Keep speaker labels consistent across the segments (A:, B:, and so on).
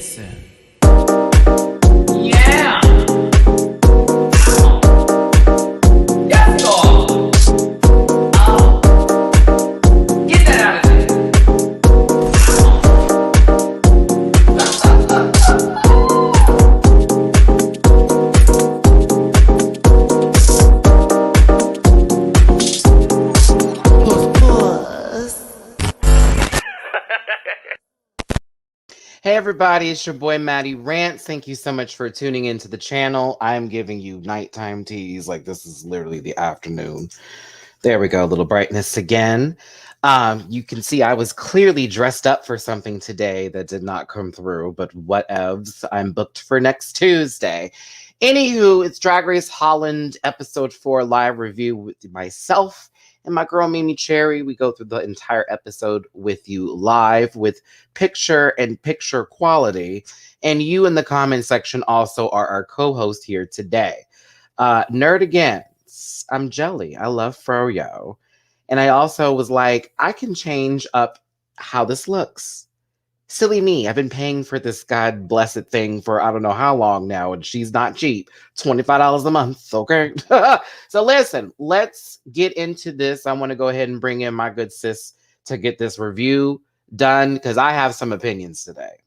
A: Dancing. Yeah. Yes, God. Oh. Get that out of there.
B: Hey everybody, it's your boy Matty Rants. Thank you so much for tuning into the channel. I'm giving you nighttime teas, like this is literally the afternoon. There we go, a little brightness again. You can see I was clearly dressed up for something today that did not come through, but whatevs. I'm booked for next Tuesday. Anywho, it's Drag Race Holland episode 4 live review with myself and my girl Mimi Cherry. We go through the entire episode with you live with picture quality. And you in the comment section also are our co-host here today. Nerd again. I'm Jelly. I love Froyo. And I also was like, I can change up how this looks. Silly me. I've been paying for this God blessed thing for I don't know how long now, and she's not cheap. $25 a month, okay? So listen, let's get into this. I want to go ahead and bring in my good sis to get this review done because I have some opinions today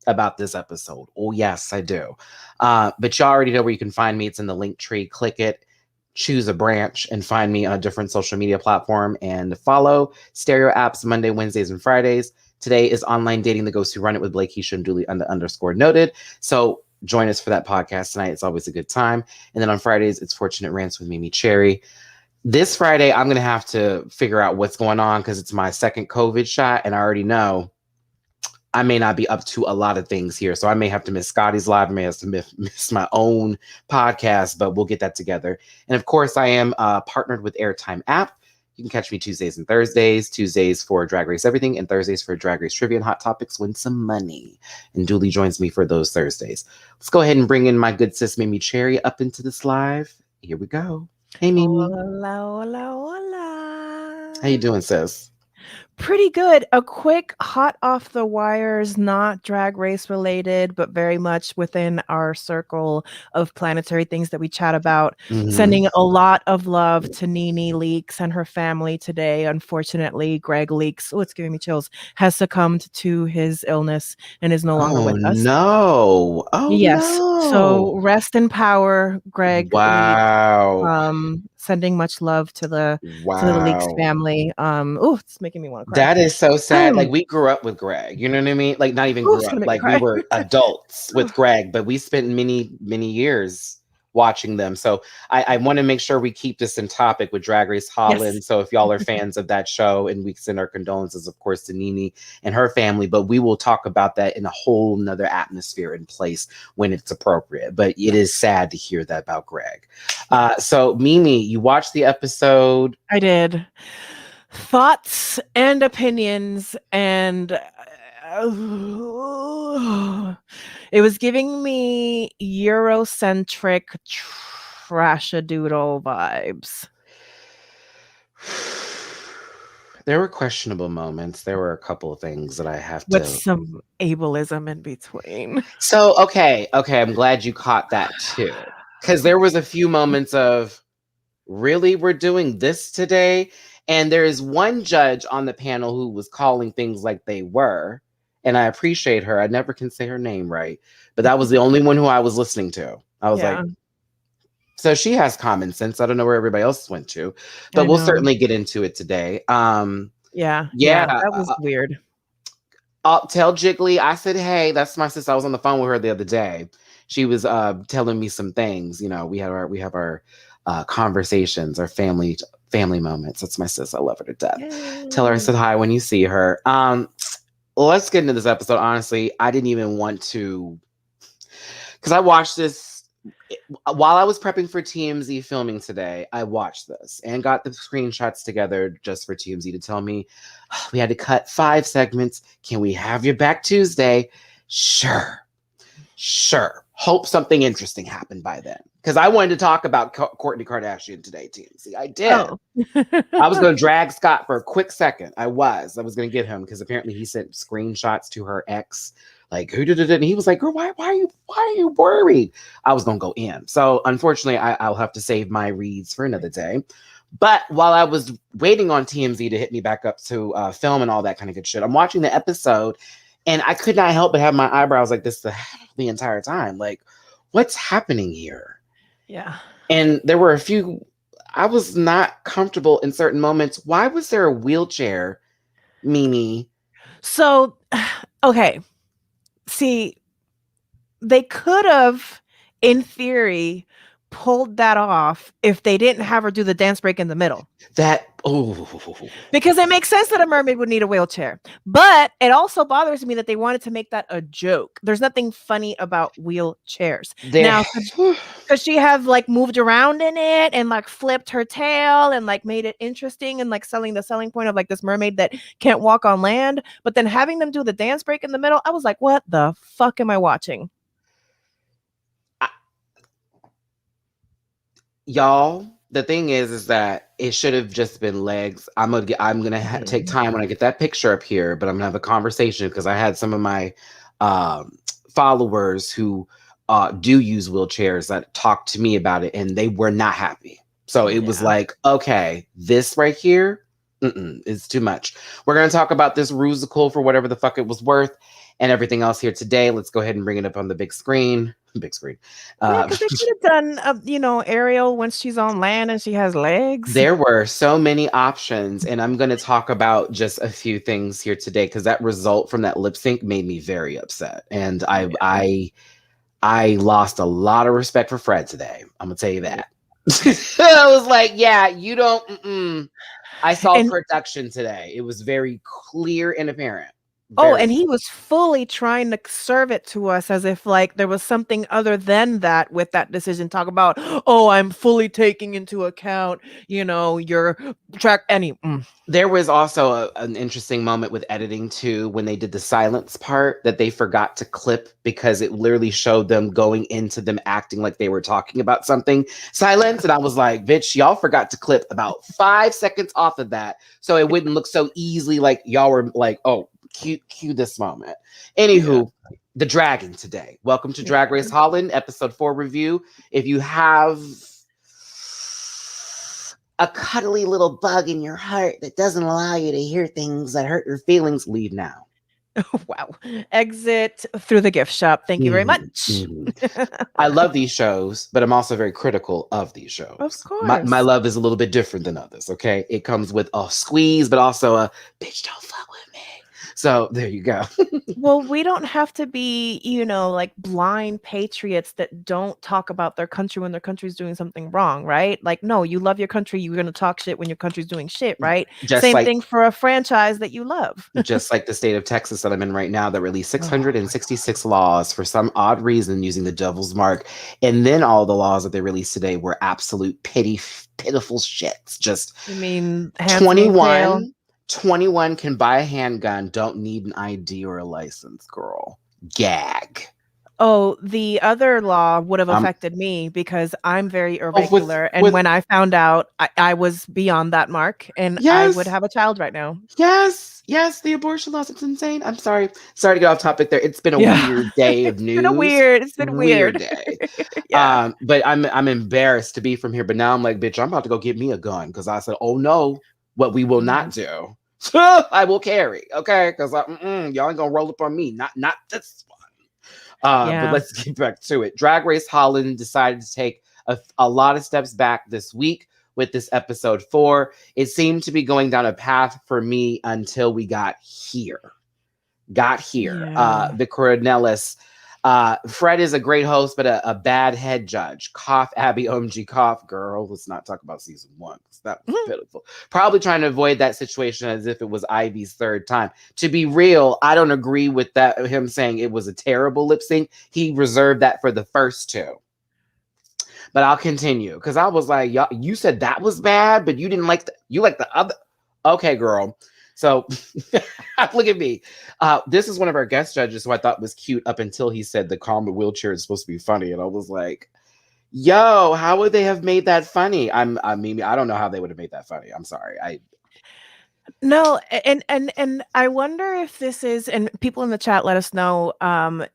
B: about this episode. Oh, yes, I do. But you already know where you can find me. It's in the link tree. Click it. Choose a branch and find me on a different social media platform and follow Stereo Apps Monday, Wednesdays, and Fridays. Today is Online Dating the Ghosts Who Run It with Blake, Keisha, and Dooley _noted. So join us for that podcast tonight. It's always a good time. And then on Fridays, it's Fortunate Rants with Mimi Cherry. This Friday, I'm going to have to figure out what's going on because it's my second COVID shot. And I already know I may not be up to a lot of things here. So I may have to miss Scotty's live. I may have to miss my own podcast, but we'll get that together. And of course, I am partnered with Airtime app. You can catch me Tuesdays and Thursdays. Tuesdays for Drag Race Everything and Thursdays for Drag Race Trivia and Hot Topics. Win some money. And Dooley joins me for those Thursdays. Let's go ahead and bring in my good sis, Mimi Cherry, up into this live. Here we go. Hey, Mimi.
C: Hola, hola, hola.
B: How you doing, sis?
C: Pretty good. A quick hot off the wires, not Drag Race related, but very much within our circle of planetary things that we chat about.
B: Mm-hmm.
C: Sending a lot of love to Nene Leakes and her family today. Unfortunately, Greg Leakes, it's giving me chills, has succumbed to his illness and is no longer with us.
B: No. Oh,
C: yes.
B: no.
C: So rest in power, Greg.
B: Wow.
C: Leakes. Sending much love to the Leakes family. It's making me want to cry.
B: That is so sad. Like we grew up with Greg. You know what I mean? Like not even grew up. Like we were adults with Greg, but we spent many, many years watching them. So I want to make sure we keep this in topic with Drag Race Holland. Yes. So if y'all are fans of that show, and we send our condolences, of course, to Nene and her family, but we will talk about that in a whole nother atmosphere and place when it's appropriate. But it is sad to hear that about Greg. So Mimi, you watched the episode.
C: I did. Thoughts and opinions, and it was giving me Eurocentric trashadoodle vibes.
B: There were questionable moments. There were a couple of things that I have
C: with some ableism in between.
B: So, okay. I'm glad you caught that too. Because there was a few moments of, really, we're doing this today? And there is one judge on the panel who was calling things like they were. And I appreciate her. I never can say her name right. But that was the only one who I was listening to. I was like, so she has common sense. I don't know where everybody else went to. But we'll certainly get into it today.
C: Yeah, that was weird.
B: I'll tell Jiggly, I said, hey, that's my sister. I was on the phone with her the other day. She was telling me some things. You know, we have our conversations, our family moments. That's my sis. I love her to death. Yay. Tell her I said hi when you see her. Let's get into this episode. Honestly, I didn't even want to, because I watched this while I was prepping for TMZ filming today. I watched this and got the screenshots together just for TMZ to tell me we had to cut 5 segments. Can we have you back Tuesday? Sure. Hope something interesting happened by then. Because I wanted to talk about Kourtney Kardashian today, TMZ. I did. Oh. I was going to drag Scott for a quick second. I was going to get him because apparently he sent screenshots to her ex Like, who did it? And he was like, girl, why are you worried? I was gonna go in. So unfortunately, I'll have to save my reads for another day. But while I was waiting on TMZ to hit me back up to film and all that kind of good shit, I'm watching the episode, and I could not help but have my eyebrows like this the entire time. Like, what's happening here?
C: Yeah.
B: And there were a few, I was not comfortable in certain moments. Why was there a wheelchair, Mimi?
C: So, okay. See, they could have, in theory, pulled that off if they didn't have her do the dance break in the middle. Because it makes sense that a mermaid would need a wheelchair. But it also bothers me that they wanted to make that a joke. There's nothing funny about wheelchairs. Now, because she have like moved around in it and like flipped her tail and like made it interesting and like selling the selling point of like this mermaid that can't walk on land. But then having them do the dance break in the middle, I was like, what the fuck am I watching?
B: Y'all, the thing is that it should have just been legs. I'm gonna take time when I get that picture up here, but I'm gonna have a conversation because I had some of my followers who do use wheelchairs that talked to me about it, and they were not happy. So it was like, okay, this right here, it's too much. We're gonna talk about this rusical for whatever the fuck it was worth, and everything else here today. Let's go ahead and bring it up on the big screen. Because they
C: could have done Ariel when she's on land and she has legs.
B: There were so many options, and I'm going to talk about just a few things here today because that result from that lip sync made me very upset, and I lost a lot of respect for Fred today. I'm gonna tell you that. I was like, yeah, you don't. I saw production today. It was very clear and apparent.
C: And he was fully trying to serve it to us as if like there was something other than that with that decision. Talk about, I'm fully taking into account, your track.
B: There was also an interesting moment with editing too, when they did the silence part that they forgot to clip because it literally showed them going into them acting like they were talking about something. Silence. And I was like, bitch, y'all forgot to clip about 5 seconds off of that. So it wouldn't look so easily like y'all were like, oh, cue this moment. Anywho, the dragon today. Welcome to Drag Race Holland, episode 4 review. If you have a cuddly little bug in your heart that doesn't allow you to hear things that hurt your feelings, leave now.
C: Wow. Exit through the gift shop. Thank you very much.
B: I love these shows, but I'm also very critical of these shows.
C: Of course.
B: My love is a little bit different than others, okay? It comes with a squeeze, but also a bitch, don't fuck with me. So there you go.
C: Well, we don't have to be, like blind patriots that don't talk about their country when their country's doing something wrong, right? Like, no, you love your country. You're going to talk shit when your country's doing shit, right? Same thing for a franchise that you love.
B: Just like the state of Texas that I'm in right now that released 666 laws for some odd reason using the devil's mark. And then all the laws that they released today were absolute pitiful shits. Just,
C: you mean
B: 21 can buy a handgun, don't need an ID or a license, girl. Gag.
C: Oh, the other law would have affected me because I'm very irregular. And when I found out, I was beyond that mark and I would have a child right now.
B: Yes, the abortion laws. It's insane. I'm sorry to get off topic there. It's been a weird day of news.
C: It's been a weird
B: day. But I'm embarrassed to be from here. But now I'm like, bitch, I'm about to go get me a gun because I said, oh no, what we will not do. I will carry, okay? Because y'all ain't gonna roll up on me. Not this one. But let's get back to it. Drag Race Holland decided to take a lot of steps back this week with this episode 4. It seemed to be going down a path for me until we got here. The Coronellis. Fred is a great host, but a bad head judge. Cough, Abby, OMG, cough. Girl, let's not talk about season 1 because that was pitiful. Probably trying to avoid that situation as if it was Ivy's 3rd time. To be real, I don't agree with that. Him saying it was a terrible lip sync. He reserved that for the first 2. But I'll continue because I was like, you said that was bad, but you didn't like you like the other. Okay, girl. So look at me. This is one of our guest judges who I thought was cute up until he said the karma wheelchair is supposed to be funny. And I was like, yo, how would they have made that funny? I mean, I don't know how they would have made that funny. I'm sorry.
C: No, and I wonder if this is, and people in the chat, let us know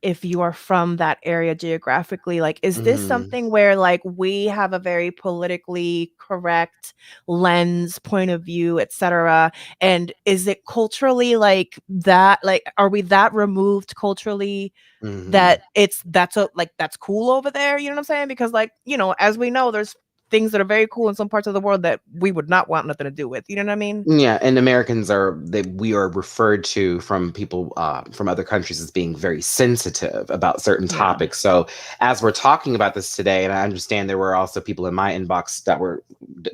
C: if you are from that area geographically. Like, is this
B: Mhm.
C: something where like we have a very politically correct lens, point of view, etc., and is it culturally like that? Like, are we that removed culturally
B: Mhm.
C: that that's cool over there? You know what I'm saying? Because like, as we know, there's things that are very cool in some parts of the world that we would not want nothing to do with. You know what I mean?
B: Yeah, and Americans we are referred to from people from other countries as being very sensitive about certain
C: Yeah.
B: topics. So as we're talking about this today, and I understand there were also people in my inbox that were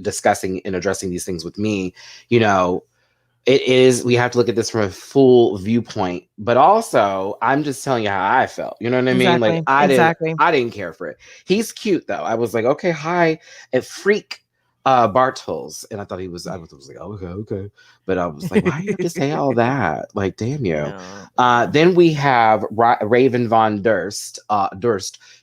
B: discussing and addressing these things with me, you know, we have to look at this from a full viewpoint, but also I'm just telling you how I felt. You know what I mean? Like
C: Exactly. Exactly.
B: I didn't care for it. He's cute though. I was like, okay, hi, and freak Bartels. And I was like, oh, okay. But I was like, why you have to say all that? Like, damn you.
C: No.
B: Then we have Raven von Durst.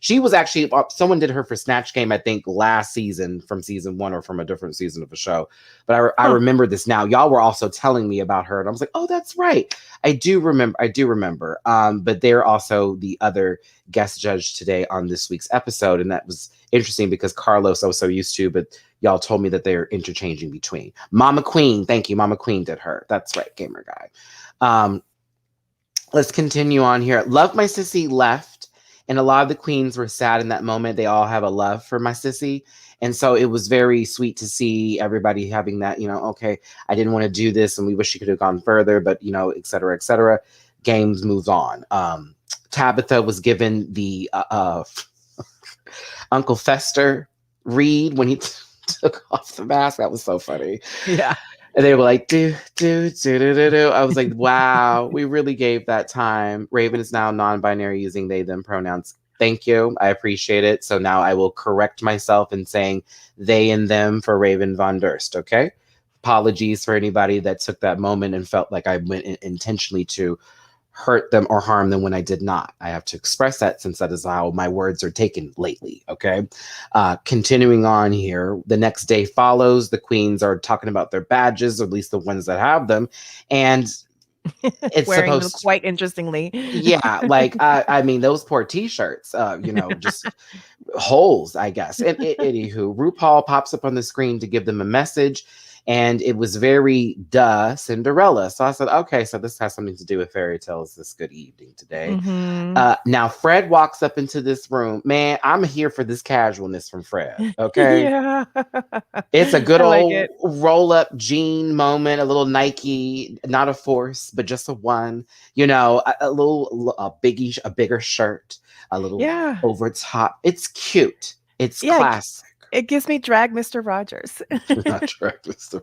B: She was actually someone did her for Snatch Game, I think, last season from season 1 or from a different season of a show. But I
C: Huh.
B: remember this now. Y'all were also telling me about her, and I was like, "Oh, that's right. I do remember. I do remember." But they're also the other guest judge today on this week's episode, and that was interesting because Carlos I was so used to, but y'all told me that they're interchanging between Mama Queen. Thank you, Mama Queen did her. That's right, gamer guy. Let's continue on here. Love My Sissy left, and a lot of the queens were sad in that moment. They all have a love for My Sissy. And so it was very sweet to see everybody having that, okay, I didn't want to do this and we wish she could have gone further, but, et cetera, et cetera. Games moves on. Tabitha was given the Uncle Fester read when he took off the mask. That was so funny.
C: Yeah.
B: And they were like, do. I was like, wow, we really gave that time. Raven is now non-binary using they, them pronouns. Thank you. I appreciate it. So now I will correct myself in saying they and them for Raven von Durst. Okay. Apologies for anybody that took that moment and felt like I went intentionally to hurt them or harm them when I did not. I have to express that since that is how my words are taken lately. Okay. Continuing on here, the next day follows. The queens are talking about their badges, or at least the ones that have them. And it's
C: Wearing them
B: supposed to,
C: quite interestingly.
B: yeah, like, I mean, those poor t-shirts, just holes, I guess. And anywho, RuPaul pops up on the screen to give them a message, and it was very Cinderella. So I said, okay, so this has something to do with fairy tales this good evening today.
C: Mhm.
B: Now Fred walks up into this room. Man, I'm here for this casualness from Fred. Okay.
C: Yeah.
B: It's a good
C: I like
B: old
C: it.
B: roll up jean moment, a little Nike, not a force, but just a one, a bigger shirt, a little
C: Yeah.
B: over top. It's cute. It's
C: Yeah.
B: classic.
C: It gives me drag Mr. Rogers.
B: Not Mr.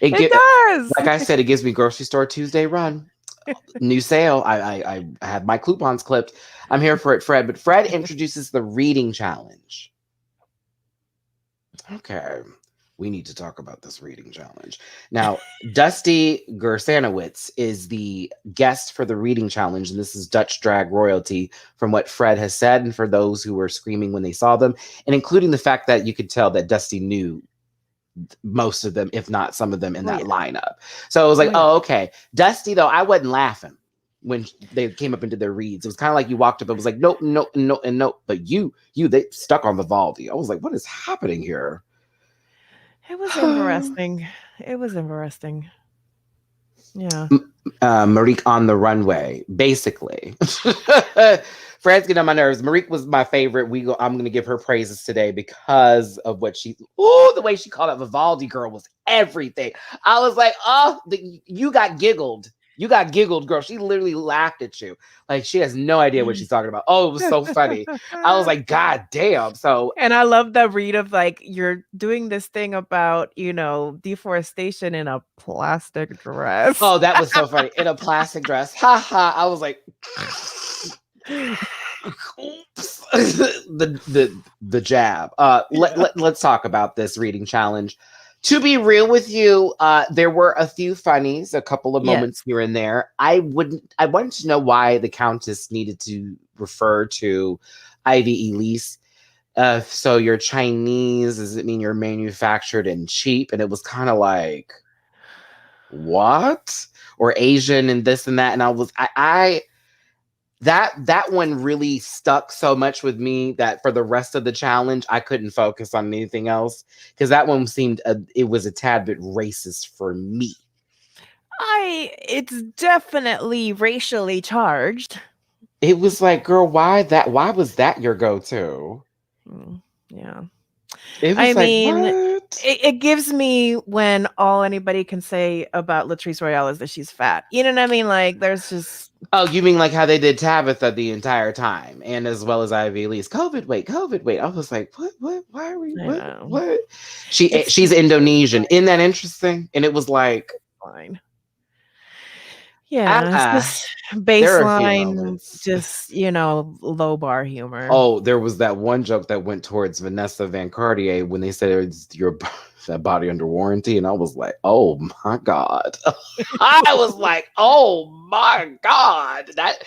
B: It
C: It
B: get
C: does.
B: like I said, it gives me grocery store Tuesday run. New sale. I had my coupons clipped. I'm here for it, Fred. But Fred introduces the reading challenge. Okay. We need to talk about this reading challenge. Now, Dusty Gersanowitz is the guest for the reading challenge, and this is Dutch drag royalty from what Fred has said, and for those who were screaming when they saw them, and including the fact that you could tell that Dusty knew most of them, if not some of them, in
C: Oh
B: that
C: yeah.
B: lineup. So it was like,
C: Oh, yeah.
B: okay. Dusty, though, I wasn't laughing when they came up and did their reads. It was kind of like you walked up and was like, nope, nope, nope, and nope. But they stuck on Vivaldi. I was like, what is happening here?
C: It was interesting. It was interesting. Yeah.
B: Marique on the runway, basically. Fred's getting on my nerves. Marique was my favorite. I'm going to give her praises today because of what the way she called out Vivaldi girl was everything. I was like, oh, you got giggled. You got giggled, girl. She literally laughed at you. Like, she has no idea what she's talking about. Oh, it was so funny. I was like, God damn. So,
C: and I love the read of like, you're doing this thing about, deforestation in a plastic dress.
B: oh, that was so funny. In a plastic dress. Ha ha. I was like, oops. the jab. Let's talk about this reading challenge. To be real with you, there were a few funnies, a couple of moments here and there. I wanted to know why the Countess needed to refer to Ivy Elise. So you're Chinese, does it mean you're manufactured and cheap? And it was kind of like, what? Or Asian and this and that. And I was, that one really stuck so much with me that for the rest of the challenge, I couldn't focus on anything else because that one seemed, it was a tad bit racist for me.
C: It's definitely racially charged.
B: It was like, girl, why was that your go-to?
C: Yeah.
B: It was what?
C: It gives me when all anybody can say about Latrice Royale is that she's fat. You know what I mean? Like, there's just...
B: Oh, you mean like how they did Tabitha the entire time, and as well as Ivy Elise. COVID weight. I was like, what? Why are we? What? She's Indonesian. Isn't that interesting? And it was like,
C: fine. Yeah, it's just baseline, just, low bar humor.
B: Oh, there was that one joke that went towards Vanessa Van Cartier when they said it's that body under warranty, and I was like, oh my God. I was like, oh my God. That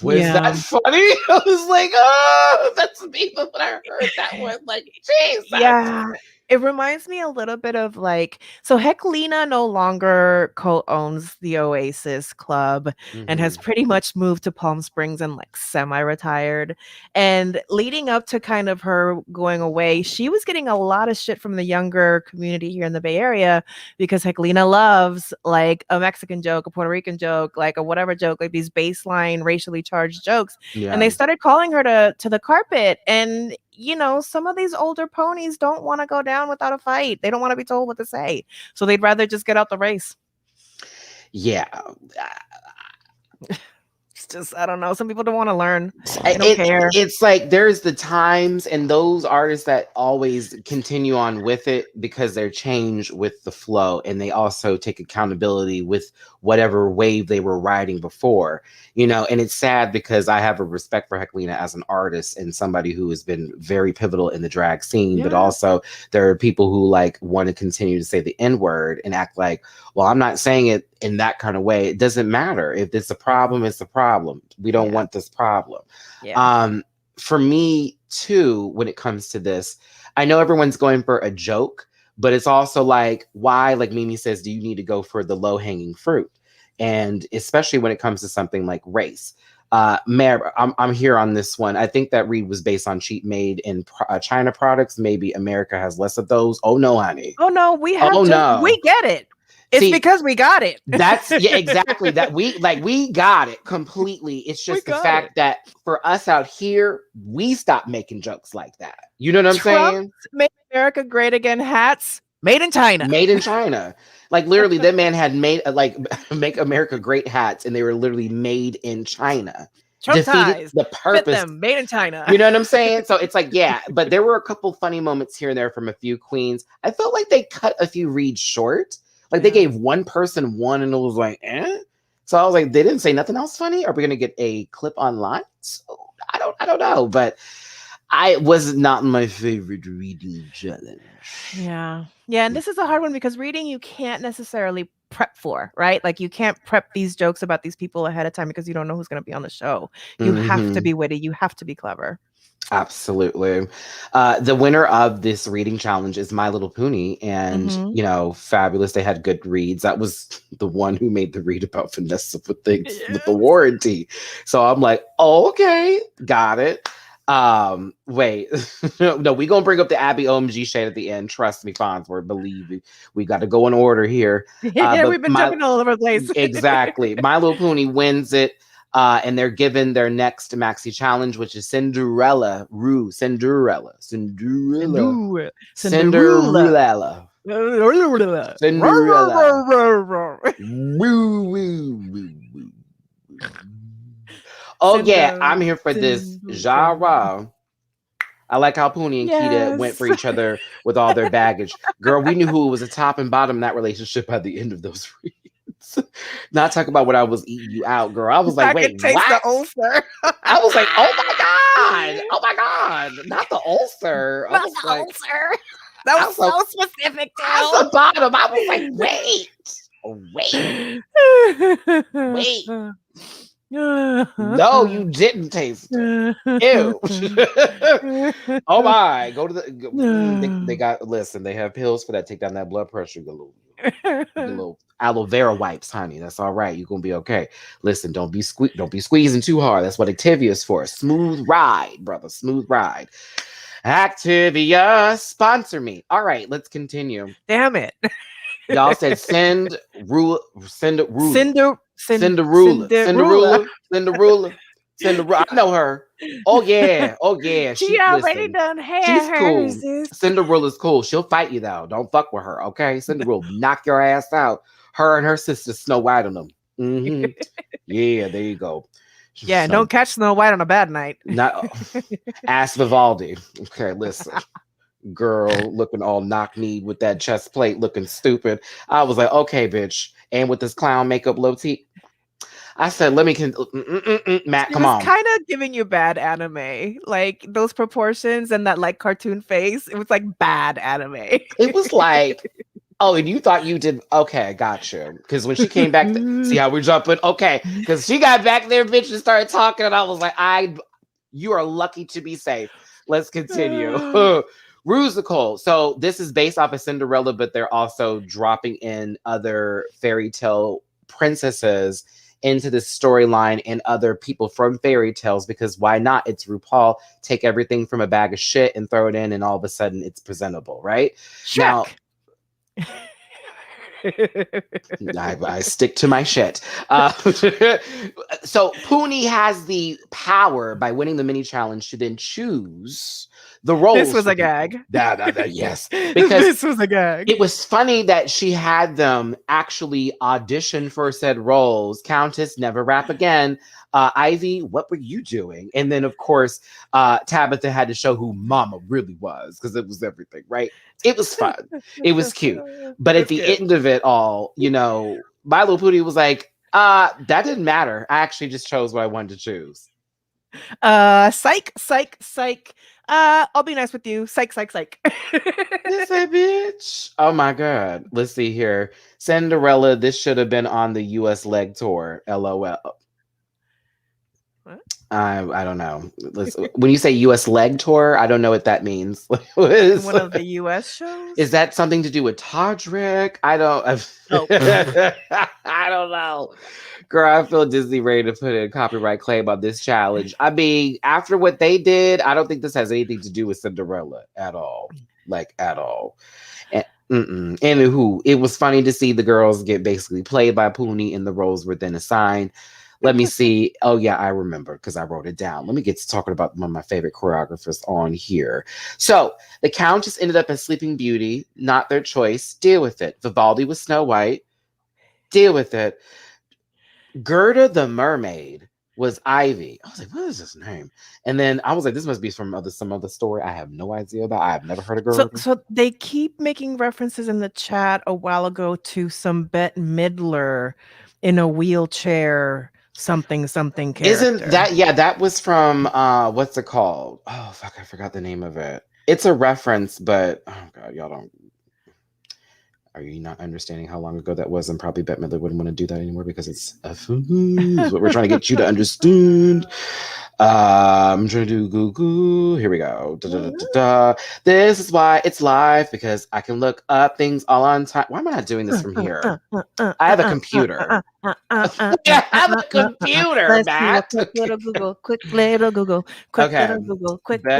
B: was that funny? I was like, oh, that's me when I heard that one. Like, Jesus.
C: Yeah. It reminds me a little bit of so Heklina no longer co-owns the Oasis Club and has pretty much moved to Palm Springs and semi-retired. And leading up to kind of her going away, she was getting a lot of shit from the younger community here in the Bay Area because Heklina loves a Mexican joke, a Puerto Rican joke, a whatever joke, these baseline racially charged jokes. Yeah. And they started calling her to the carpet. And some of these older ponies don't want to go down without a fight. They don't want to be told what to say. So they'd rather just get out the race.
B: Yeah.
C: It's just, I don't know. Some people don't want to learn. They don't care.
B: It's like there's the times and those artists that always continue on with it because they're changed with the flow, and they also take accountability with whatever wave they were riding before, and it's sad because I have a respect for Heklina as an artist and somebody who has been very pivotal in the drag scene, but also there are people who want to continue to say the N-word and act like, well, I'm not saying it in that kind of way. It doesn't matter. If it's a problem, it's a problem. We don't want this problem. Yeah. For me too, when it comes to this, I know everyone's going for a joke, but it's also why, like Mimi says, do you need to go for the low-hanging fruit? And especially when it comes to something like race. Mayor, I'm here on this one. I think that read was based on cheap made in China products. Maybe America has less of those. Oh no, honey.
C: Oh no, we have we get it. It's because we got it.
B: That's exactly that we got it completely. It's just the fact that for us out here, we stopped making jokes like that. You know what I'm saying?
C: Make America Great Again hats made in China.
B: Made in China. Literally, that man had made Make America Great hats, and they were literally made in China.
C: Trump ties,
B: the purpose.
C: Them, made in China.
B: You know what I'm saying? So it's but there were a couple funny moments here and there from a few queens. I felt like they cut a few reads short. They gave one person one, and it was eh? So I was like, they didn't say nothing else funny? Are we gonna get a clip online? So I don't know, but I was not my favorite reading challenge.
C: Yeah, and this is a hard one because reading you can't necessarily prep for, right? You can't prep these jokes about these people ahead of time because you don't know who's going to be on the show. You have to be witty. You have to be clever.
B: Absolutely. The winner of this reading challenge is My Little Pony, and fabulous. They had good reads. That was the one who made the read about Vanessa with the warranty. So I'm like, oh, okay, got it. Wait, no, we gonna bring up the Abby OMG shade at the end. Trust me, Farnsworth, believe me. We got to go in order here.
C: We've been jumping all over the place.
B: Exactly. My Little Pony wins it. And they're given their next maxi challenge, which is Cinderella. Cinderella. Oh yeah, I'm here for this genre. I like how Poonie and Keita went for each other with all their baggage. Girl, we knew who was a top and bottom in that relationship by the end of those reads. Not talk about what I was eating you out, girl. I was like, wait,
C: taste
B: what?
C: The ulcer.
B: I was like, oh my god, not the ulcer.
C: Not the ulcer. That was so specific.
B: That's the bottom. I was like, wait. No, you didn't taste it. Ew. Oh my. Go to the. They got. Listen. They have pills for that. Take down that blood pressure. little aloe vera wipes, honey. That's all right. You're gonna be okay. Listen, don't be squeezing too hard. That's what Activia is for. Smooth ride, brother. Smooth ride. Activia, sponsor me. All right, let's continue.
C: Damn it.
B: Y'all said Cinderella. I know her. Oh yeah.
C: She already done had
B: She's cool.
C: hers.
B: Cinderella's cool. She'll fight you though. Don't fuck with her, okay? Cinderella knock your ass out. Her and her sister Snow White on them. Mm-hmm. Yeah, there you go.
C: Yeah, don't catch Snow White on a bad night.
B: Not ask Vivaldi. Okay, listen. Girl looking all knock-kneed with that chest plate looking stupid. I was like, okay, bitch. And with this clown makeup low T. I said, let me Matt, come on.
C: Kind of giving you bad anime. Like those proportions and that like cartoon face. It was like bad anime.
B: It was like, oh, and you thought you did okay, I got you. Because when she came back, see how we're jumping? Okay. Because she got back there, bitch, and started talking, and I was like, you are lucky to be safe. Let's continue. Rusical. So this is based off of Cinderella, but they're also dropping in other fairy tale princesses into the storyline and other people from fairy tales, because why not? It's RuPaul. Take everything from a bag of shit and throw it in, and all of a sudden it's presentable, right?
C: Shrek.
B: Now I stick to my shit. So Poonie has the power by winning the mini challenge to then choose the roles.
C: This was a gag.
B: Yes, because
C: this was a gag.
B: It was funny that she had them actually audition for said roles. Countess, never rap again. Ivy, what were you doing? And then, of course, Tabitha had to show who Mama really was, because it was everything, right? It was fun. It was cute. But at the end of it all, you know, my little Pootie was like, that didn't matter. I actually just chose what I wanted to choose.
C: Psych. I'll be nice with you. Psych.
B: Yes, bitch. Oh my God. Let's see here. Cinderella, this should have been on the US leg tour. LOL.
C: What?
B: I don't know. When you say US leg tour, I don't know what that means.
C: One of the US shows?
B: Is that something to do with Todrick? I don't know. Girl, I feel Disney ready to put a copyright claim on this challenge. I mean, after what they did, I don't think this has anything to do with Cinderella at all. Like, at all. Anywho, it was funny to see the girls get basically played by Poonie, and the roles were then assigned. Let me see. Oh, yeah, I remember, because I wrote it down. Let me get to talking about one of my favorite choreographers on here. So, the Countess ended up as Sleeping Beauty. Not their choice. Deal with it. Vivaldi was Snow White. Deal with it. Gerda the Mermaid was Ivy. I was like, what is this name? And then I was like, this must be from some other story I have no idea about. I have never heard of Gerda.
C: So they keep making references in the chat a while ago to some Bette Midler in a wheelchair something character.
B: Isn't that, yeah, that was from what's it called? Oh fuck, I forgot the name of it. It's a reference, but oh God, y'all don't. Are you not understanding how long ago that was? And probably Bette Midler wouldn't want to do that anymore, because it's what we're trying to get you to understand. I'm trying to do Google. Here we go. This is why it's live, because I can look up things all on time. Why am I not doing this from here? I have a computer. I have a computer, Matt.
C: Quick little Google.
B: Bette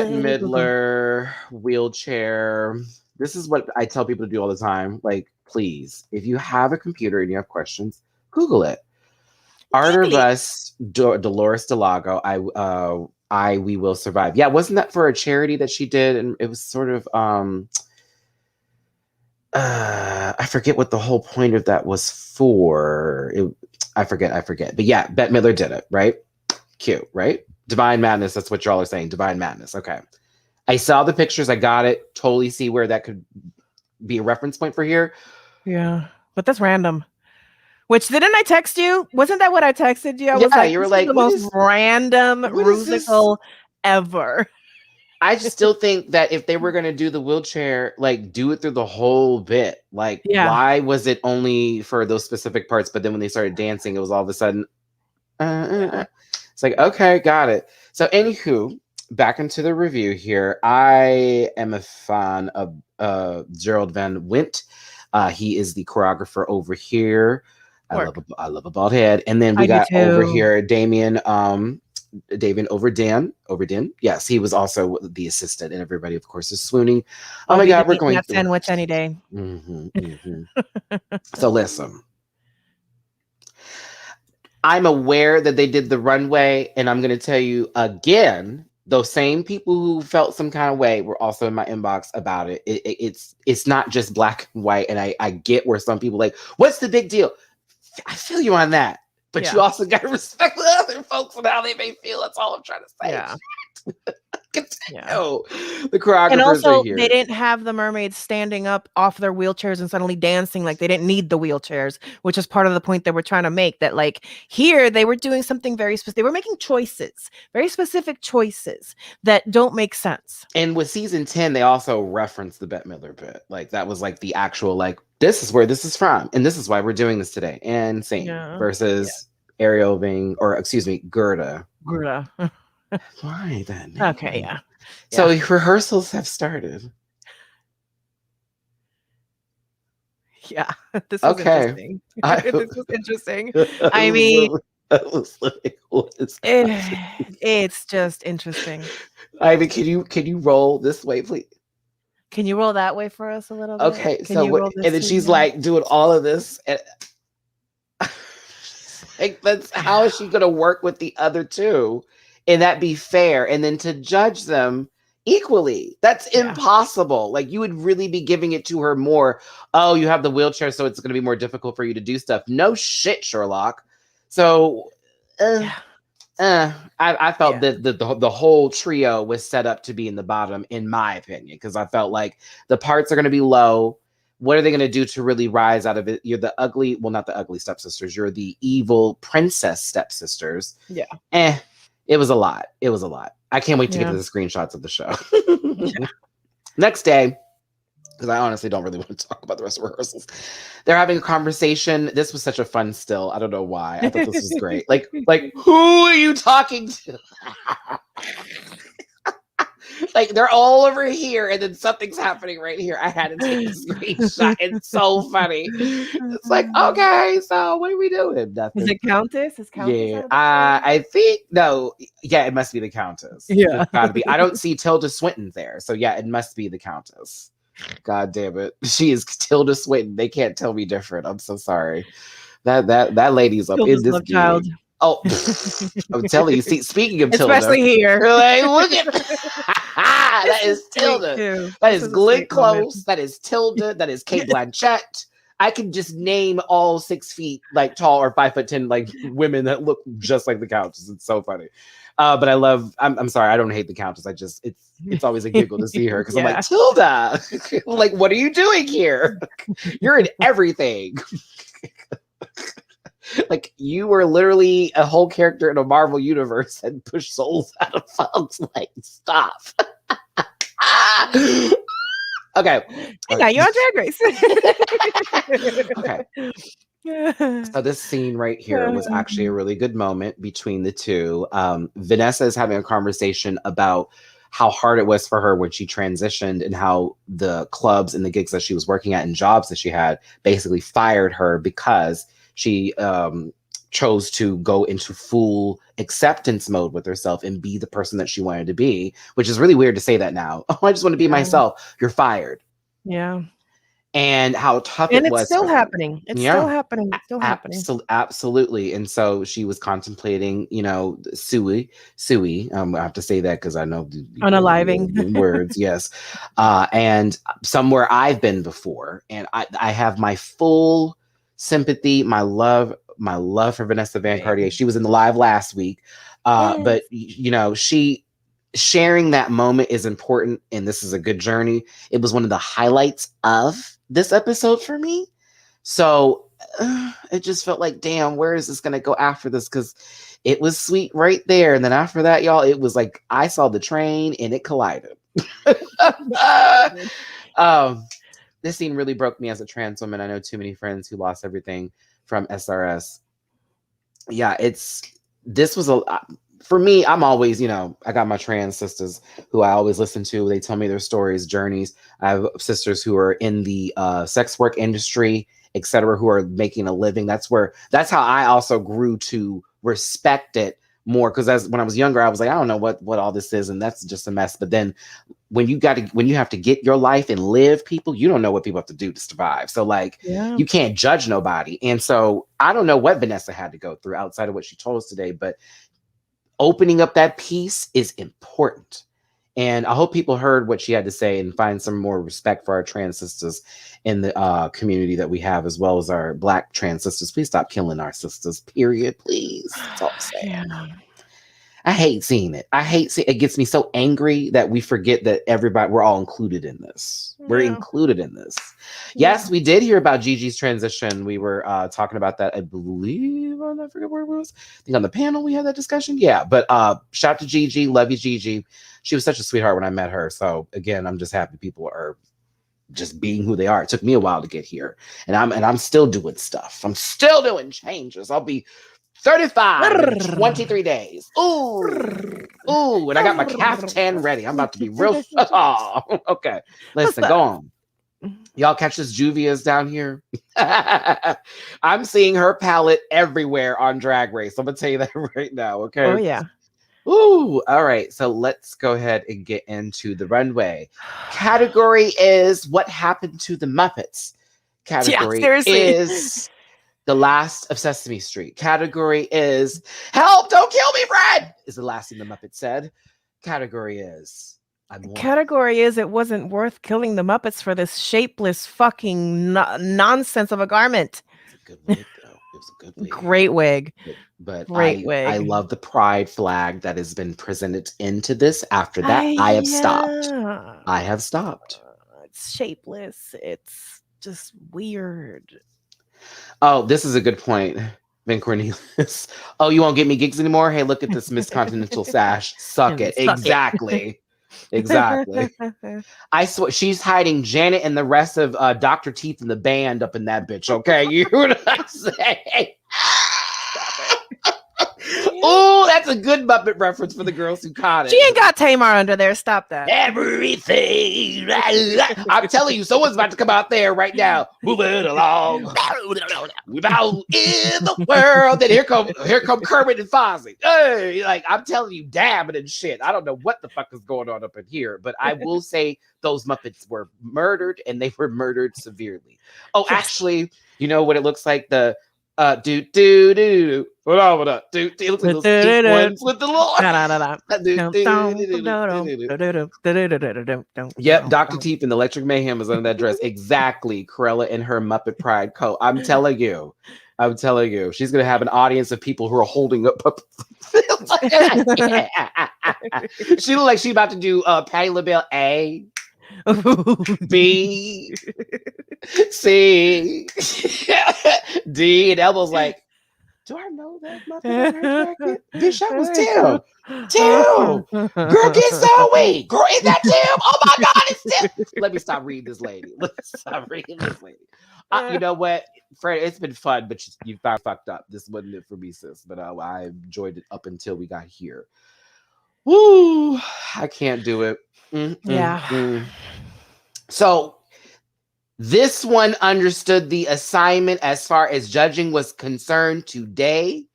B: Midler, wheelchair. This is what I tell people to do all the time. Like, please, if you have a computer and you have questions, Google it. Arterbus Dolores Delago, We Will Survive. Yeah, wasn't that for a charity that she did? And it was sort of, I forget what the whole point of that was for. I forget. But yeah, Bette Midler did it, right? Cute, right? Divine Madness, that's what y'all are saying. Divine Madness, okay. I saw the pictures. I got it. Totally see where that could be a reference point for here.
C: Yeah, but that's random. Which, didn't I text you? Wasn't that what I texted you? I was like,
B: you were like,
C: the most random musical ever.
B: I just still think that if they were going to do the wheelchair, like, do it through the whole bit. Like, why was it only for those specific parts? But then when they started dancing, it was all of a sudden, it's like, okay, got it. So, anywho, back into the review here. I am a fan of Gerald Van Wint. He is the choreographer over here.
C: Work.
B: I love a bald head. And then we
C: I do
B: got over
C: too.
B: here Damien Overdin. Yes, he was also the assistant, and everybody, of course, is swooning. Oh my
C: I'll be
B: God, we're
C: eating
B: going
C: that
B: through
C: sandwich any day.
B: So listen, I'm aware that they did the runway, and I'm going to tell you again, those same people who felt some kind of way were also in my inbox about it. It's not just black and white, and I get where some people like, what's the big deal? I feel you on that. But you also got to respect the other folks and how they may feel. That's all I'm trying to say.
C: Yeah.
B: No, the choreographers
C: and also,
B: are here.
C: they didn't have the mermaids standing up off their wheelchairs and suddenly dancing. Like, they didn't need the wheelchairs, which is part of the point that we're trying to make. That, like, here they were doing something very specific. They were making choices, very specific choices that don't make sense.
B: And with season 10, they also referenced the Bette Midler bit. Like, that was like the actual, like, this is where this is from, and this is why we're doing this today. And same versus Ariel being, or excuse me, Gerda. Why then?
C: Okay, yeah.
B: So rehearsals have started.
C: Yeah, this was interesting. This was interesting. I mean, it's just interesting.
B: Ivy, can you roll this way, please?
C: Can you roll that way for us a little bit?
B: Okay,
C: Can
B: so
C: you roll this
B: and then she's like doing all of this. And, like, how is she going to work with the other two and that be fair? And then to judge them equally, that's impossible. Like, you would really be giving it to her more. Oh, you have the wheelchair, so it's going to be more difficult for you to do stuff. No shit, Sherlock. So, I felt that the whole trio was set up to be in the bottom, in my opinion, because I felt like the parts are going to be low. What are they going to do to really rise out of it? You're the ugly, well, not the ugly stepsisters. You're the evil princess stepsisters. Yeah. It was a lot. It was a lot. I can't wait to get to the screenshots of the show. Next day, because I honestly don't really want to talk about the rest of rehearsals. They're having a conversation. This was such a fun still. I don't know why. I thought this was great. Like, who are you talking to? Like, they're all over here, and then something's happening right here. I had to take a screenshot. It's so funny. It's like, okay, so what are we doing? Nothing.
C: Is it Countess? Is Countess?
B: Yeah, I think no. Yeah, it must be the Countess.
C: Yeah,
B: it's gotta be. I don't see Tilda Swinton there, so yeah, it must be the Countess. God damn it, she is Tilda Swinton. They can't tell me different. I'm so sorry. That lady's up in this
C: child.
B: Oh, I'm telling you. See, speaking of Tilda,
C: especially here,
B: like, look at that is Tilda. That is Glenn Close. That is Tilda. That is Kate Blanchett. I can just name all 6 feet like tall or 5'10" like women that look just like the Countess. It's so funny. But I love. I'm sorry. I don't hate the Countess. I just it's always a giggle to see her because I'm like, Tilda. Like, what are you doing here? You're in everything. Like, you were literally a whole character in a Marvel universe and push souls out of folks. Like, stop. Okay.
C: Now you're on Drag Race.
B: Okay. So this scene right here was actually a really good moment between the two. Vanessa is having a conversation about how hard it was for her when she transitioned and how the clubs and the gigs that she was working at and jobs that she had basically fired her because she chose to go into full acceptance mode with herself and be the person that she wanted to be, which is really weird to say that now. Oh, I just want to be myself. You're fired.
C: Yeah.
B: And how tough it was.
C: It's still happening. It's still happening. It's still happening.
B: Absolutely. And so she was contemplating, Suey. I have to say that because I know
C: unaliving
B: words. Yes. And somewhere I've been before, and I have my full sympathy, my love for Vanessa Van Cartier. She was in the live last week. But she sharing that moment is important, and this is a good journey. It was one of the highlights of this episode for me. So it just felt like, damn, where is this going to go after this? Because it was sweet right there. And then after that, y'all, it was like I saw the train and it collided. This scene really broke me as a trans woman. I know too many friends who lost everything from SRS. Yeah, this was for me, I'm always, I got my trans sisters who I always listen to. They tell me their stories, journeys. I have sisters who are in the sex work industry, etc., who are making a living. That's how I also grew to respect it more, because when I was younger, I was like, I don't know what all this is, and that's just a mess. But then when you have to get your life and live, people, you don't know what people have to do to survive. So like, you can't judge nobody. And so I don't know what Vanessa had to go through outside of what she told us today, but opening up that piece is important. And I hope people heard what she had to say and find some more respect for our trans sisters in the community that we have, as well as our Black trans sisters. Please stop killing our sisters, period. Please. That's all I'm saying.
C: Yeah.
B: I hate seeing it. It gets me so angry that we forget that we're all included in this. We're included in this. Yes, we did hear about Gigi's transition. We were talking about that, I believe, I forget where it was. I think on the panel we had that discussion. Yeah, but shout out to Gigi. Love you, Gigi. She was such a sweetheart when I met her. So again, I'm just happy people are just being who they are. It took me a while to get here. And I'm still doing stuff. I'm still doing changes. I'll be 35 in 23 days. Ooh. And I got my caftan ready. I'm about to be real. Oh, okay. Listen, go on. Y'all catch this Juvia's down here? I'm seeing her palette everywhere on Drag Race. I'm going to tell you that right now, okay?
C: Oh, yeah.
B: Ooh, all right. So let's go ahead and get into the runway. Category is What Happened to the Muppets. Category is The Last of Sesame Street. Category is Help, Don't Kill Me, Fred, is the last thing the Muppet said. Category is
C: It wasn't worth killing the Muppets for this shapeless fucking nonsense of a garment.
B: It's a good wig, though. It was a good wig.
C: Great wig.
B: But I love the pride flag that has been presented into this. After that, I have stopped. I have stopped.
C: It's shapeless. It's just weird.
B: Oh, this is a good point, Ben Cornelius. Oh, you won't get me gigs anymore? Hey, look at this Miss Continental sash. Suck it. Exactly. Exactly. I swear she's hiding Janet and the rest of Dr. Teeth and the band up in that bitch. Okay, you know what I'm saying? Oh, that's a good Muppet reference for the girls who caught it.
C: She ain't got Tamar under there. Stop that.
B: Everything. I'm telling you, someone's about to come out there right now. Moving along. We're out in the world. Then here come Kermit and Fozzie. Hey, like I'm telling you, dabbing and shit. I don't know what the fuck is going on up in here, but I will say those Muppets were murdered, and they were murdered severely. Oh, actually, you know what it looks like? The do. What up? Do it looks like those pink ones with the little. Yep, Dr. Teeth and the Electric Mayhem is under that dress. Exactly, Corella in her Muppet Pride coat. I'm telling you, she's gonna have an audience of people who are holding up. She look like she's about to do Patti LaBelle A. B, C, D, and Elbo's like, do I know that Muppet on her jacket? Bitch, that was Tim. Girl, get Zoe. Girl, is that Tim? Oh my God, it's Tim. Let me stop reading this lady. You know what, Fred, it's been fun, but you fucked up. This wasn't it for me, sis. But I enjoyed it up until we got here. Woo, I can't do it. So this one understood the assignment as far as judging was concerned today.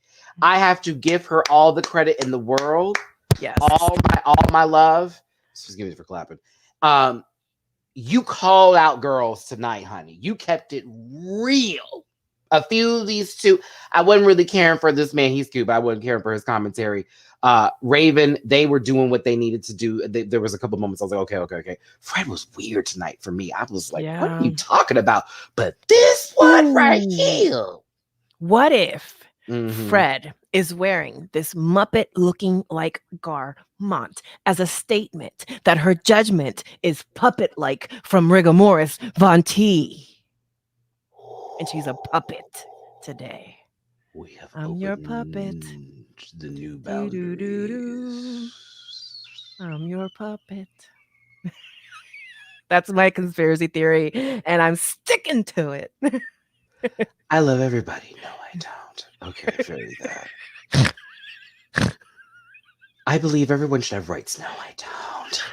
B: I have to give her all the credit in the world.
C: Yes.
B: All my love. Excuse me for clapping. You called out girls tonight, honey. You kept it real. A few of these two, I wasn't really caring for this man. He's cute, but I wasn't caring for his commentary. Raven, they were doing what they needed to do. There was a couple moments I was like, okay. Fred was weird tonight for me. I was like, what are you talking about? But this one right here.
C: What if Fred is wearing this Muppet looking like garment as a statement that her judgment is puppet-like from rigor mortis Von T. And she's a puppet today.
B: We have
C: I'm your puppet.
B: The new boundaries.
C: I'm your puppet. That's my conspiracy theory, and I'm sticking to it.
B: I love everybody. No, I don't. Okay, very that. I believe everyone should have rights. No, I don't.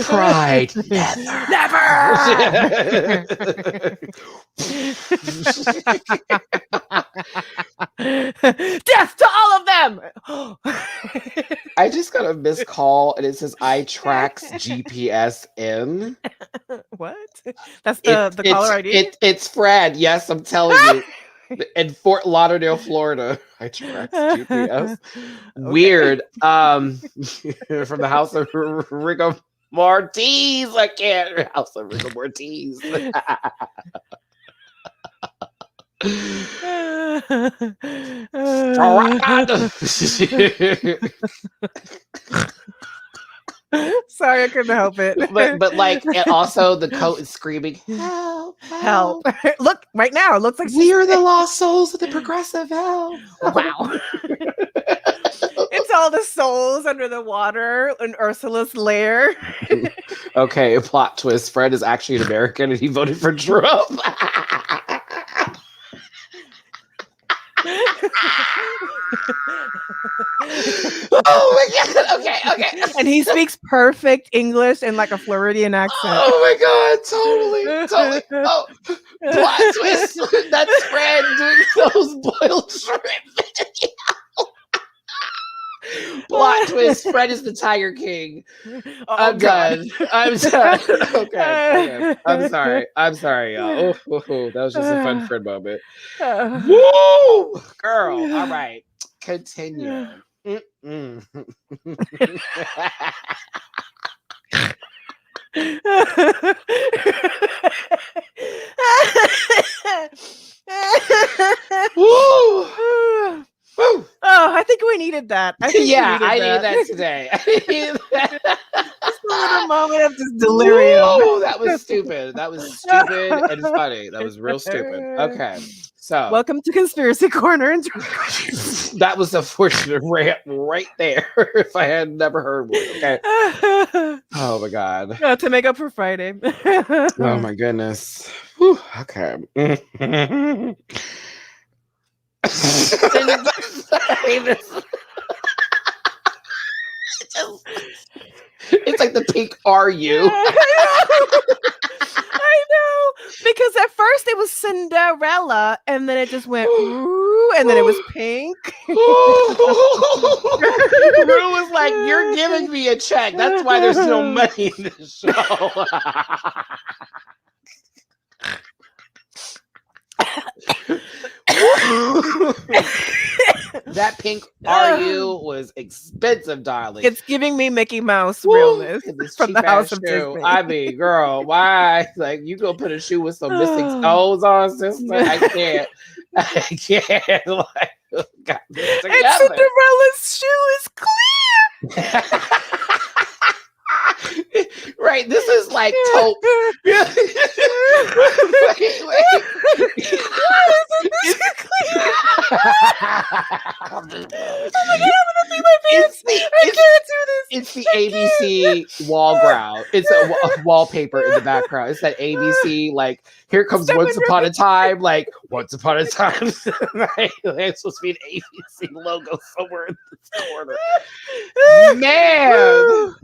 B: Pride, never.
C: Never. Death to all of them.
B: I just got a missed call and it says I tracks GPS in.
C: What? That's the caller ID?
B: It's Fred. Yes, I'm telling you. In Fort Lauderdale, Florida. I tracks GPS.
C: Okay.
B: Weird. From the house of Rigor Mortis. I can't. House of Rigor Mortis.
C: Sorry, I couldn't help it.
B: but like, and also the coat is screaming, help,
C: help. Look, right now, it looks like
B: we are the lost souls of the progressive help.
C: Wow. It's all the souls under the water in Ursula's lair.
B: Okay, a plot twist. Fred is actually an American and he voted for Trump. Oh my god! Okay.
C: And he speaks perfect English in like a Floridian accent.
B: Oh my god! Totally. Oh, plot twist. That's Fred doing those boiled shrimp. Plot twist. Fred is the Tiger King. I'm done. Okay. I'm sorry, y'all. Oh, that was just a fun Fred moment. Woo! Girl. All right. Continue. Woo! Woo!
C: Oh, I think we needed that.
B: I needed that today.
C: Just a little moment of just delirium.
B: Woo! That was stupid. And funny. That was real stupid. Okay. So
C: welcome to Conspiracy Corner.
B: That was a fortunate rant right there. If I had never heard one. Okay. Oh my god.
C: To make up for Friday.
B: Oh my goodness. Whew. Okay. It's like the pink "Are you?"
C: I know, because at first it was Cinderella, and then it just went ooh, and then it was pink.
B: Rue was like, "You're giving me a check. That's why there's no money in this show." That pink "Are you?" was expensive, darling.
C: It's giving me Mickey Mouse realness from the House of Disney.
B: I mean, girl, why? Like, you gonna put a shoe with some missing toes on, sister? I can't. Like, God,
C: and Cinderella's shoe is clear.
B: Right, this is like taupe. Wait. Oh my god, I'm gonna see my pants. I can't do this. It's the ABC wall ground. It's a wallpaper in the background. It's that ABC, like, here comes Once Upon a Time, like, Once Upon a Time. Right? It's supposed to be an ABC logo somewhere in this corner. Man.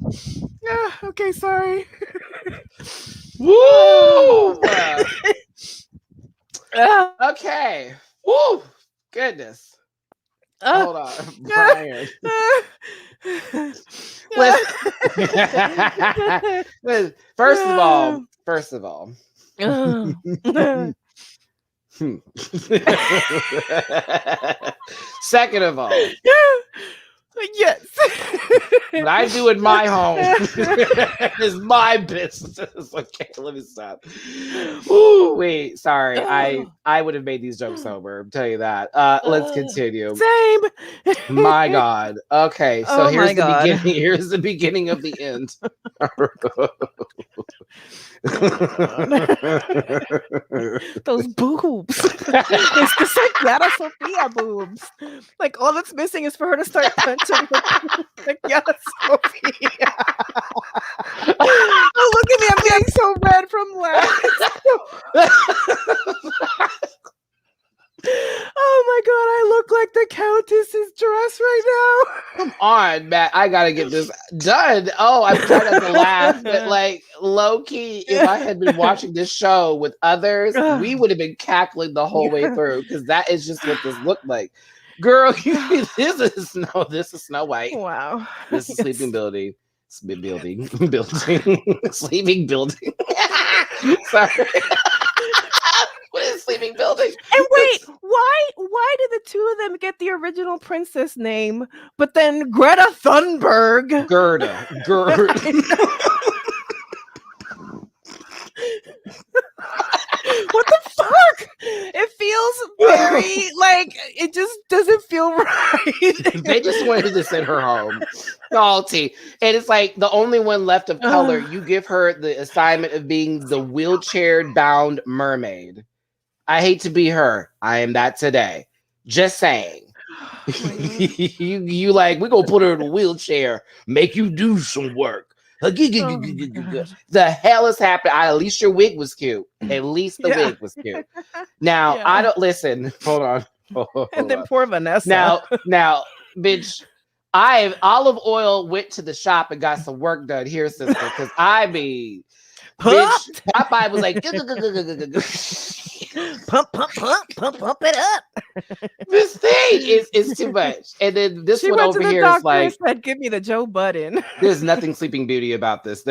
C: Okay, sorry.
B: Woo! Okay. Woo! Goodness. Hold on, Brian. Listen. First of all. Second of all.
C: Yes.
B: What I do in my home is my business. Okay, let me stop. Ooh, wait, sorry. I would have made these jokes sober. I'll tell you that. Let's continue.
C: Same.
B: My God. Okay, so here's the beginning. Here's the beginning of the end.
C: Those boobs. It's just like Yara Sophia boobs. Like, all that's missing is for her to start punching like Yara Sophia. Oh, look at me, I'm getting so red from laughing. Oh my god, I look like the Countess
B: God, Matt, I gotta get this done. Oh, I'm trying not to laugh, but like low key, if I had been watching this show with others, we would have been cackling the whole way through because that is just what this looked like. Girl, this is Snow White.
C: Wow.
B: This is Sleeping Beauty. Building. Sleeping Building. Sorry. What is Sleeping Building?
C: And wait, why did the two of them get the original princess name, but then Greta Thunberg?
B: Gerda.
C: What the fuck? It feels very like it just doesn't feel right.
B: They just wanted to send her home. Salty. And it's like the only one left of color. You give her the assignment of being the wheelchair bound mermaid. I hate to be her. I am that today. Just saying. you like, we're gonna put her in a wheelchair, make you do some work. The hell is happening? At least your wig was cute. At least the wig was cute. Now I don't listen. Hold on.
C: And then poor Vanessa.
B: Now, bitch. Olive Oil went to the shop and got some work done here, sister. Because bitch, Popeye was like,
C: pump it up.
B: This thing is too much. And then this
C: she
B: one
C: went
B: over
C: to the
B: here
C: doctor
B: is like,
C: and said, give me the Joe Budden.
B: There's nothing Sleeping Beauty about this.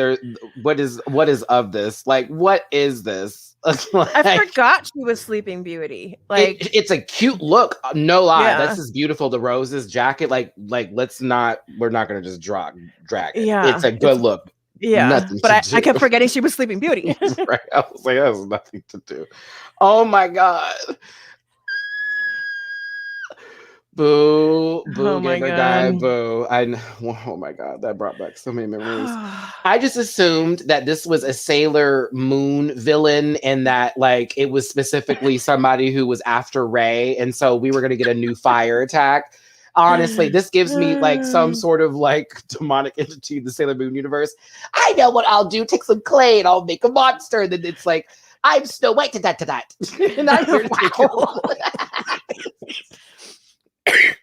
B: What is of this? Like, what is this? Like,
C: I forgot she was Sleeping Beauty. Like
B: it's a cute look, no lie.
C: Yeah.
B: This is beautiful. The roses jacket, like we're not gonna just drag it.
C: Yeah,
B: It's a good look.
C: Yeah,
B: Nothing
C: but
B: to
C: I
B: do.
C: kept forgetting she was Sleeping Beauty.
B: Right. I was like, that has nothing to do. Oh my God. Boo,
C: Oh my
B: gamer
C: God.
B: guy, boo. Oh my God, that brought back so many memories. I just assumed that this was a Sailor Moon villain and that like it was specifically somebody who was after Rey, and so we were gonna get a new fire attack. Honestly, this gives me like some sort of like demonic entity in the Sailor Moon universe. I know what I'll do. Take some clay and I'll make a monster. And then it's like, I'm Snow White to that. And I'm here to take it.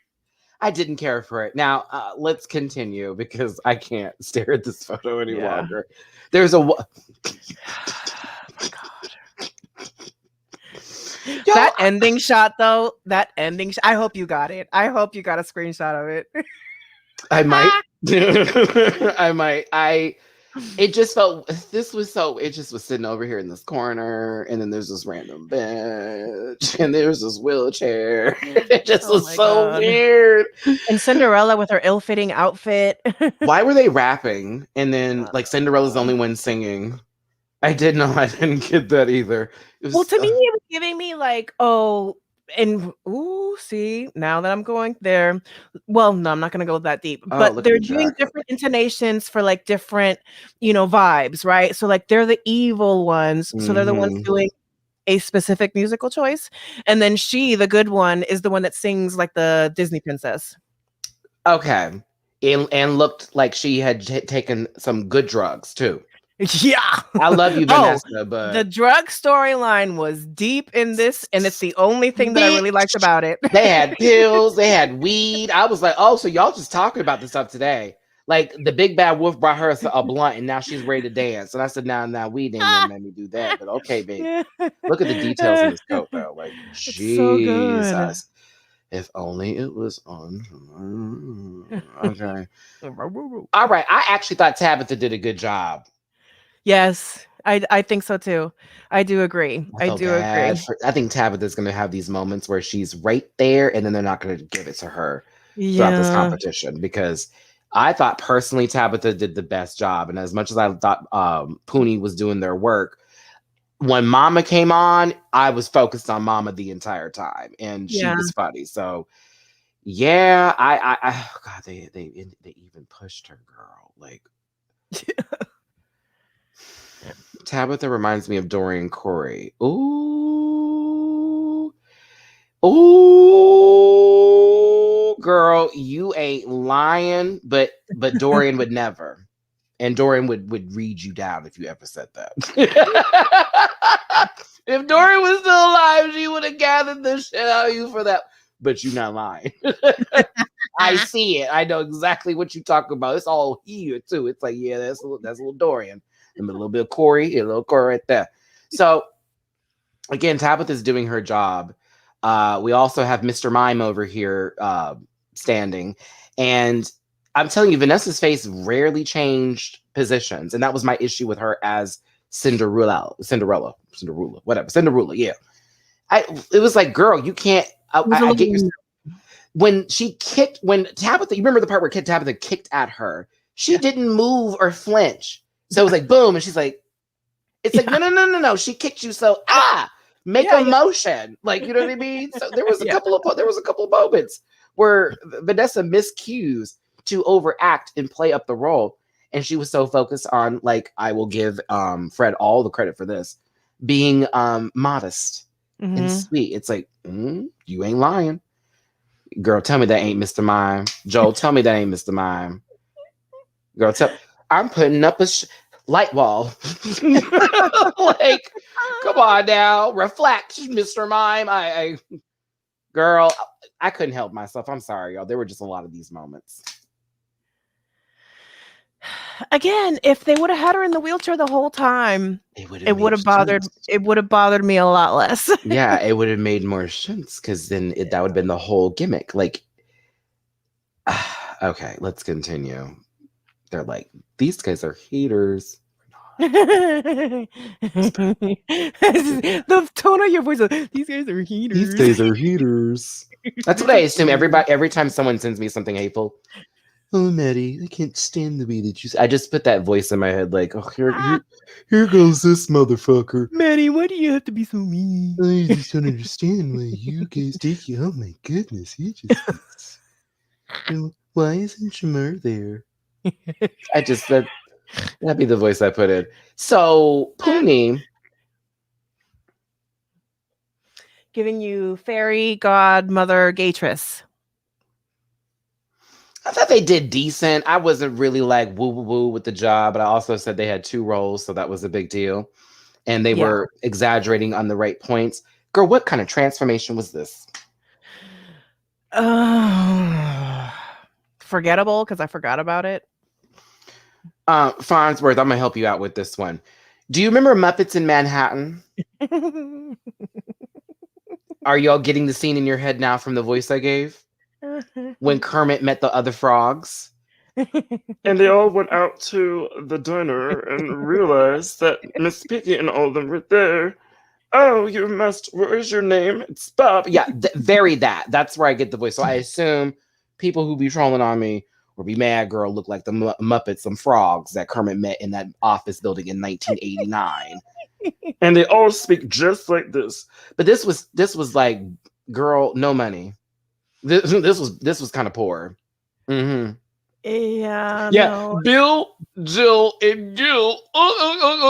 B: I didn't care for it. Now, let's continue because I can't stare at this photo any longer. There's a...
C: Yo, that ending shot, though, I hope you got it. I hope you got a screenshot of it.
B: I might. I might. It just felt, it just was sitting over here in this corner, and then there's this random bench, and there's this wheelchair. It just was so weird.
C: And Cinderella with her ill-fitting outfit.
B: Why were they rapping? And then, like, Cinderella's the only one singing. I didn't get that either.
C: Well, to me, it was giving me like, see, now that I'm going there. Well, no, I'm not going to go that deep, but they're doing different intonations for like different, vibes, right? So like they're the evil ones. So they're the ones doing a specific musical choice. And then she, the good one, is the one that sings like the Disney princess.
B: Okay. And looked like she had taken some good drugs too.
C: Yeah,
B: I love you, Vanessa, but
C: the drug storyline was deep in this, and it's the only thing that I really liked about it.
B: They had pills, they had weed. I was like, oh, so y'all just talking about this stuff today. Like the big bad wolf brought her a blunt, and now she's ready to dance. And I said, now weed ain't gonna make me do that. But okay, babe. Look at the details in this coat, though. Like, Jesus. So if only it was on. Okay. All right. I actually thought Tabitha did a good job.
C: Yes, I think so too. I do agree. I do agree.
B: I think Tabitha's going to have these moments where she's right there, and then they're not going to give it to her throughout this competition, because I thought personally Tabitha did the best job. And as much as I thought Poonie was doing their work, when Mama came on, I was focused on Mama the entire time, and she was funny. So yeah, I God, they even pushed her, girl. Like. Tabitha reminds me of Dorian Corey. Ooh, girl, you ain't lying, but Dorian would never, and Dorian would read you down if you ever said that. If Dorian was still alive, she would have gathered the shit out of you for that. But you're not lying. I see it. I know exactly what you're talking about. It's all here too. It's like, yeah, that's a little Dorian. And a little bit of Corey, a little Corey right there. So again, Tabitha's doing her job. We also have Mr. Mime over here standing. And I'm telling you, Vanessa's face rarely changed positions. And that was my issue with her as Cinderella, yeah. It was like, girl, you can't. I get your. When Tabitha, you remember the part where Tabitha kicked at her? She didn't move or flinch. So it was like boom, and she's like, it's like no. She kicked you, so make a motion, like, you know what I mean. So there was a couple of moments where Vanessa missed cues to overact and play up the role, and she was so focused on, like, I will give Fred all the credit for this, being modest and sweet. It's like, you ain't lying. Girl, tell me that ain't Mr. Mime. Joel, tell me that ain't Mr. Mime. Girl, I'm putting up a light wall. Like, come on now. Reflect, Mr. Mime. Girl, I couldn't help myself. I'm sorry, y'all. There were just a lot of these moments.
C: Again, if they would have had her in the wheelchair the whole time, it would have bothered me a lot less.
B: Yeah, it would have made more sense, because then that would have been the whole gimmick. Like, okay, let's continue. They're like, these guys are haters.
C: The tone of your voice, these guys are haters.
B: These guys are haters. That's what I assume. Every time someone sends me something hateful, oh, Matty, I can't stand the way that you. I just put that voice in my head, like, oh, here goes this motherfucker.
C: Matty, why do you have to be so mean?
B: I just don't understand why you guys take you. Oh my goodness, he just. Why isn't Shamar there? I just said that'd be the voice I put in. So Poonie
C: giving you fairy godmother Gatrice.
B: I thought they did decent. I wasn't really like woo woo woo with the job, but I also said they had 2 roles, so that was a big deal. And they were exaggerating on the right points. Girl, what kind of transformation was this?
C: Forgettable, because I forgot about it.
B: Farnsworth, I'm gonna help you out with this one. Do you remember Muppets in Manhattan? Are y'all getting the scene in your head now from the voice I gave? When Kermit met the other frogs.
D: And they all went out to the diner and realized that Miss Piggy and all of them were there. Oh, you must. Where is your name? It's Bob.
B: Yeah, very that. That's where I get the voice. So I assume people who be trolling on me or be mad, girl, look like the Muppets, some frogs that Kermit met in that office building in 1989.
D: And they all speak just like this.
B: But this was like, girl, no money. This was kind of poor. Mm-hmm.
C: Yeah.
B: No. Bill, Jill, and Jill.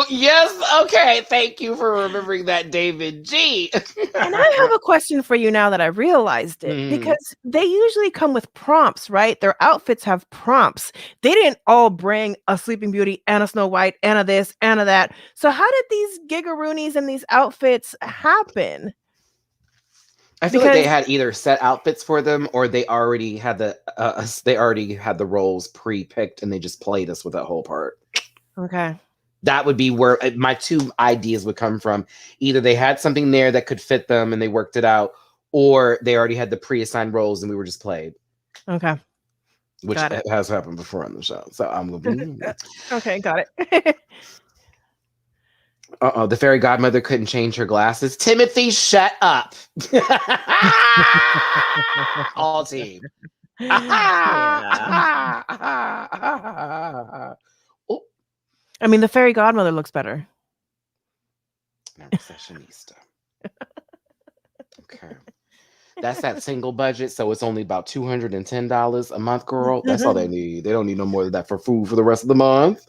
B: Yes. Okay. Thank you for remembering that, David G.
C: And I have a question for you now that I realized it, because they usually come with prompts, right? Their outfits have prompts. They didn't all bring a Sleeping Beauty and a Snow White and a this and a that. So how did these gigaroonies and these outfits happen?
B: I feel like they had either set outfits for them, or they already had the roles pre-picked, and they just played us with that whole part.
C: Okay,
B: that would be where my 2 ideas would come from. Either they had something there that could fit them, and they worked it out, or they already had the pre-assigned roles, and we were just played.
C: Okay,
B: which has happened before on the show. So I'm gonna.
C: Okay, got it.
B: The fairy godmother couldn't change her glasses. Timothy, shut up. All team.
C: I mean, the fairy godmother looks better.
B: Recessionista. Okay. That's that single budget, so it's only about $210 a month, girl. That's all they need. They don't need no more than that for food for the rest of the month.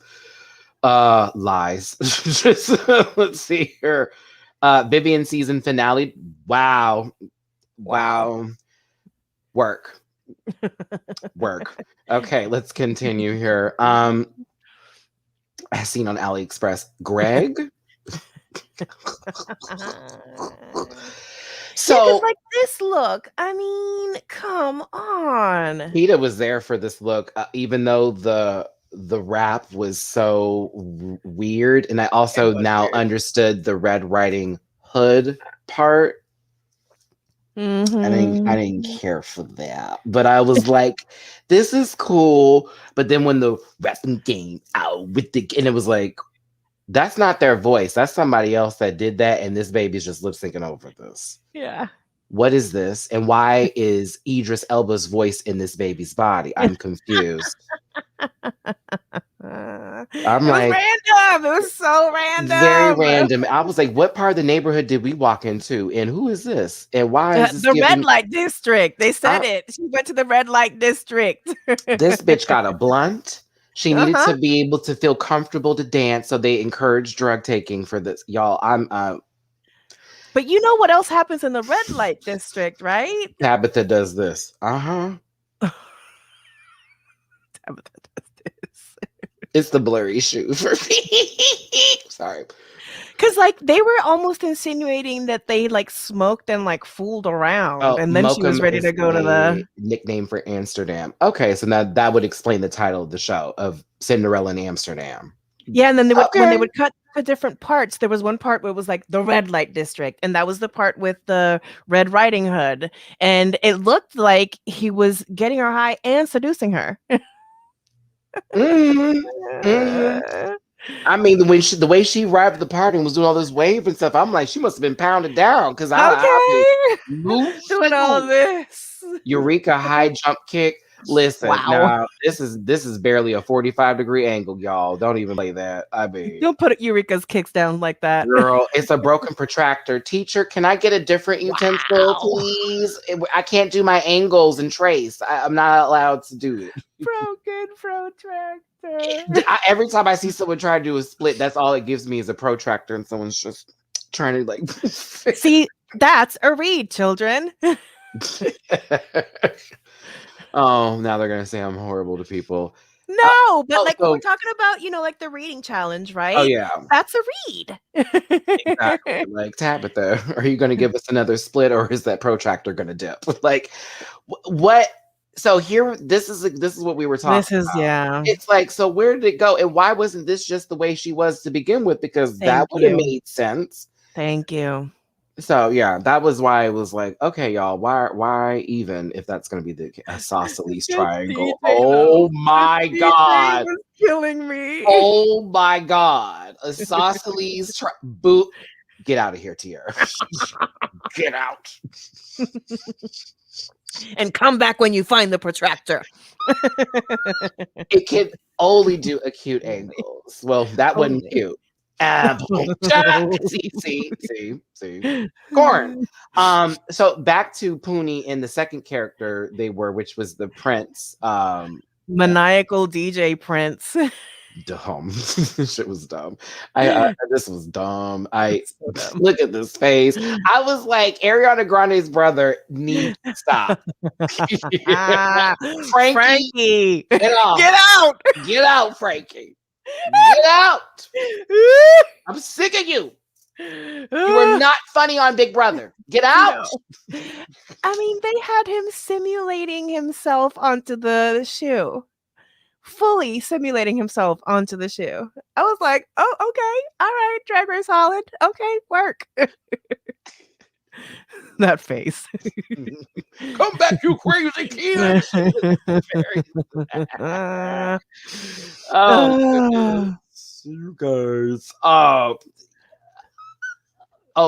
B: Lies. Let's see here. Vivian season finale. Wow. Work. Okay, let's continue here. I seen on AliExpress. Greg. So
C: like this look. I mean, come on.
B: Peter was there for this look, even though the wrap was so weird, and I also now understood the Red Riding Hood part. I didn't care for that, but I was like, "This is cool." But then when the rapping came out with the, and it was like, that's not their voice. That's somebody else that did that, and this baby's just lip syncing over this.
C: Yeah.
B: What is this? And why is Idris Elba's voice in this baby's body? I'm confused. I'm like,
C: random. It was so random.
B: Very random. I was like, what part of the neighborhood did we walk into? And who is this? And why is this
C: the red light district? They said it. She went to the red light district.
B: This bitch got a blunt. She needed to be able to feel comfortable to dance, so they encouraged drug taking for this. Y'all,
C: But you know what else happens in the red light district, right?
B: Tabitha does this.
C: Tabitha does this.
B: It's the blurry shoe for me. Sorry.
C: Because like they were almost insinuating that they like smoked and like fooled around, and then she was ready to go to the
B: nickname for Amsterdam. Okay, so now that would explain the title of the show, of Cinderella in Amsterdam.
C: Yeah, and then they would when they would cut the different parts, there was one part where it was like the red light district, and that was the part with the Red Riding Hood, and it looked like he was getting her high and seducing her.
B: I mean, the way she arrived at the party and was doing all this wave and stuff, I'm like, she must have been pounded down because I
C: doing all this
B: Eureka high jump kick. Listen, now this is barely a 45-degree angle, y'all. Don't even play that. I mean,
C: don't put Eureka's kicks down like that,
B: girl. It's a broken protractor. Teacher, can I get a different utensil, please? I can't do my angles and trace. I'm not allowed to do it.
C: Broken protractor.
B: Every time I see someone try to do a split, that's all it gives me is a protractor, and someone's just trying to like.
C: See, that's a read, children.
B: Oh, now they're gonna say I'm horrible to people.
C: No, but like we're talking about, like the reading challenge, right?
B: Oh yeah,
C: that's a read.
B: Exactly. Like, Tabitha, are you gonna give us another split, or is that protractor gonna dip? Like, what? So here, this is what we were talking about. It's like, so where did it go, and why wasn't this just the way she was to begin with? Because that would have made sense.
C: Thank you.
B: So yeah, that was why it was like, okay, y'all, why even if that's going to be the isosceles triangle? Oh my god,
C: was killing me.
B: Oh my god, isosceles boot. Get out of here, Tiara. Get out.
C: And come back when you find the protractor.
B: It can only do acute angles. Well, that wasn't cute. See. Corn. So back to Poonie in the second character which was the prince.
C: Maniacal DJ Prince.
B: Dumb. Shit was dumb. This was dumb. Look at this face. I was like, Ariana Grande's brother needs to stop. Frankie. Get out. Get out, Frankie. Get out. I'm sick of you. You are not funny on Big Brother. Get out.
C: No. I mean, they had him simulating himself onto the shoe. Fully simulating himself onto the shoe. I was like, oh, okay. All right, Drag Race Holland. Okay, work. That face.
B: Come back, you crazy kid. Oh, you guys. Oh,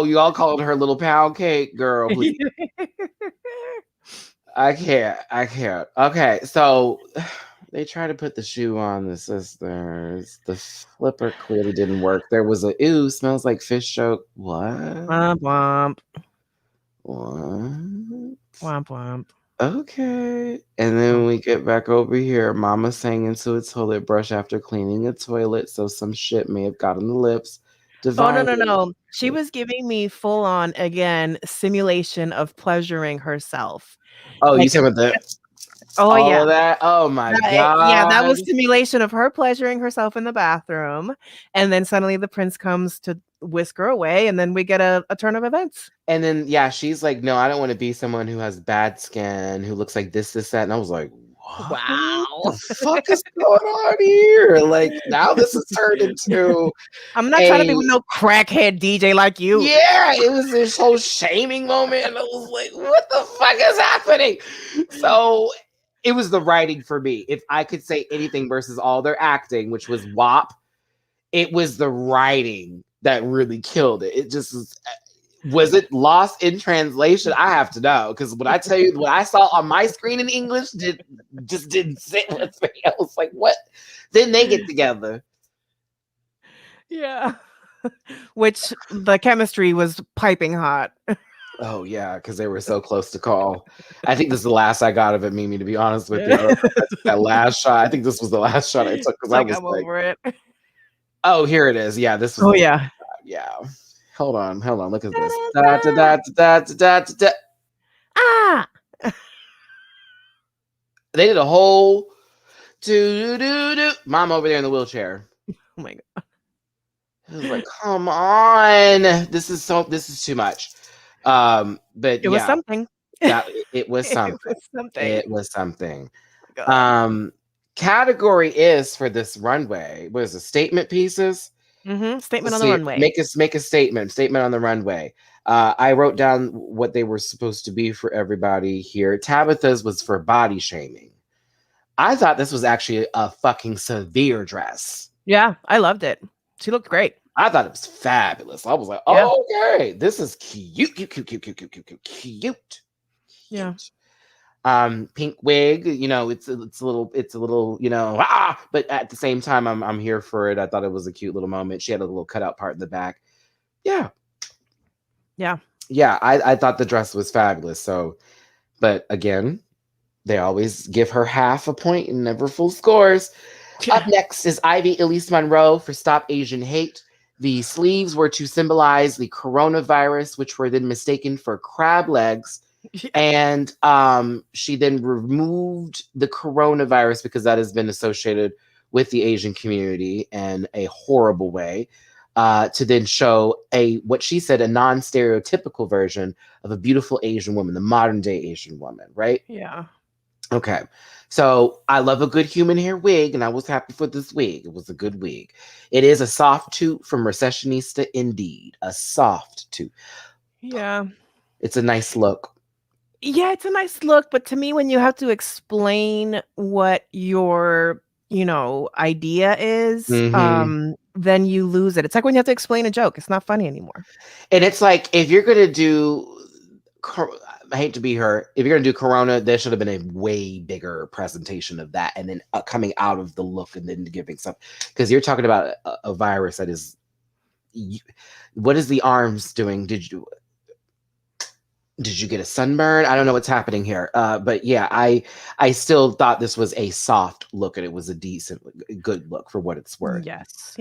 B: you all called her little pound cake, girl. Please. I can't. Okay, so they try to put the shoe on the sisters. The flipper clearly didn't work. There was smells like fish choke. What?
C: Womp womp.
B: What?
C: Womp womp.
B: Okay. And then we get back over here. Mama sang into a toilet brush after cleaning a toilet, so some shit may have gotten the lips.
C: Divinely. Oh, no. She was giving me full on, again, simulation of pleasuring herself.
B: Oh, you said with the...
C: Oh, yeah.
B: That? Oh, my God.
C: Yeah, that was simulation of her pleasuring herself in the bathroom. And then suddenly the prince comes to whisk her away, and then we get a turn of events.
B: And then she's like, no, I don't want to be someone who has bad skin, who looks like this, that. And I was like, what
C: Wow.
B: the fuck is going on here? Like, now this is turned into
C: I'm not trying to be with no crackhead DJ like you.
B: Yeah, it was this whole shaming moment, and I was like, what the fuck is happening? So it was the writing for me. If I could say anything versus all their acting, which was WAP, it was the writing that really killed it. It just was it lost in translation? I have to know, because when I tell you what I saw on my screen in English just didn't sit with me. I was like, what? Then they get together.
C: Yeah. Which the chemistry was piping hot.
B: Oh yeah, because they were so close to call. I think this is the last I got of it, Mimi, to be honest with you. That last shot. I think this was the last shot I took, because I was
C: I'm over it.
B: oh, here it is. Yeah, this was
C: Oh yeah.
B: yeah. Hold on. Look at this. Da, da, da, da, da, da, da.
C: Ah.
B: They did a whole do. Mom over there in the wheelchair.
C: Oh my god.
B: I was like, come on. This is too much. But
C: It was something.
B: It was something.
C: It was something.
B: Category is for this runway. What is it? Statement pieces?
C: Statement on the runway.
B: Make a statement on the runway. I wrote down what they were supposed to be for everybody here. Tabitha's was for body shaming. I thought this was actually a fucking severe dress.
C: Yeah, I loved it. She looked great.
B: I thought it was fabulous. I was like,
C: Yeah.
B: okay, this is cute.
C: Yeah.
B: Pink wig, it's a little, but at the same time, I'm here for it. I thought it was a cute little moment. She had a little cutout part in the back. Yeah. I thought the dress was fabulous. So, but again, they always give her half a point and never full scores. Up next is Ivy Elise Monroe for Stop Asian Hate. The sleeves were to symbolize the coronavirus, which were then mistaken for crab legs. And she then removed the coronavirus because that has been associated with the Asian community in a horrible way, to then show what she said, a non-stereotypical version of a beautiful Asian woman, the modern day Asian woman, right?
C: Yeah.
B: Okay. So I love a good human hair wig, and I was happy for this wig. It was a good wig. It is a soft toot from Recessionista indeed. A soft toot.
C: Yeah.
B: It's a nice look.
C: Yeah, it's a nice look, but to me, when you have to explain what your, idea is, then you lose it. It's like when you have to explain a joke. It's not funny anymore.
B: And it's like, if you're going to do, I hate to be her, if you're going to do Corona, there should have been a way bigger presentation of that. And then coming out of the look and then giving something. Because you're talking about a virus that is, what is the arms doing? Did you get a sunburn? I don't know what's happening here. But yeah, I still thought this was a soft look, and it was a decent, good look for what it's worth.
C: Yes.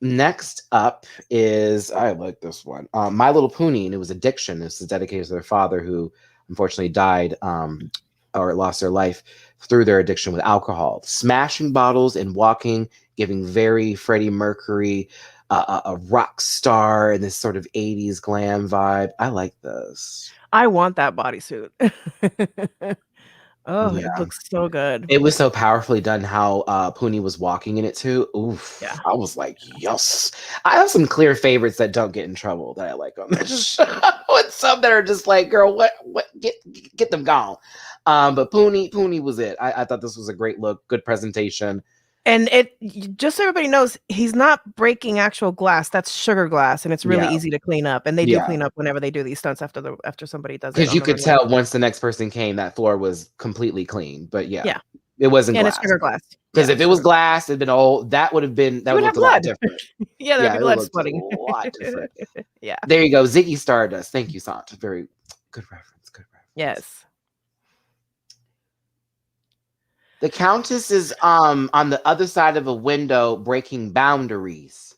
B: Next up is, I like this one, My Little Pony, and it was Addiction. This is dedicated to their father, who unfortunately died or lost their life through their addiction with alcohol. Smashing bottles and walking, giving very Freddie Mercury, a rock star, and this sort of 80s glam vibe. I like this.
C: I want that bodysuit. Oh,
B: Yeah.
C: it looks so good.
B: It was so powerfully done how Puni was walking in it too. Oof.
C: Yeah.
B: I was like, yes. I have some clear favorites that don't get in trouble that I like on this show. And some that are just like, girl, what get them gone. But Puni was it. I thought this was a great look, good presentation.
C: And just so everybody knows, he's not breaking actual glass. That's sugar glass, and it's really easy to clean up. And they do clean up whenever they do these stunts after somebody does it.
B: Because you could tell once the next person came, that floor was completely clean. But yeah. It wasn't glass.
C: And it's sugar glass.
B: Because if it was glass, it'd been old. That would have looked a lot different.
C: Yeah, there'd be blood splitting.
B: A lot different.
C: Yeah.
B: There you go, Ziggy Stardust. Thank you, Sant. Very good reference. Good reference.
C: Yes.
B: The Countess is on the other side of a window breaking boundaries.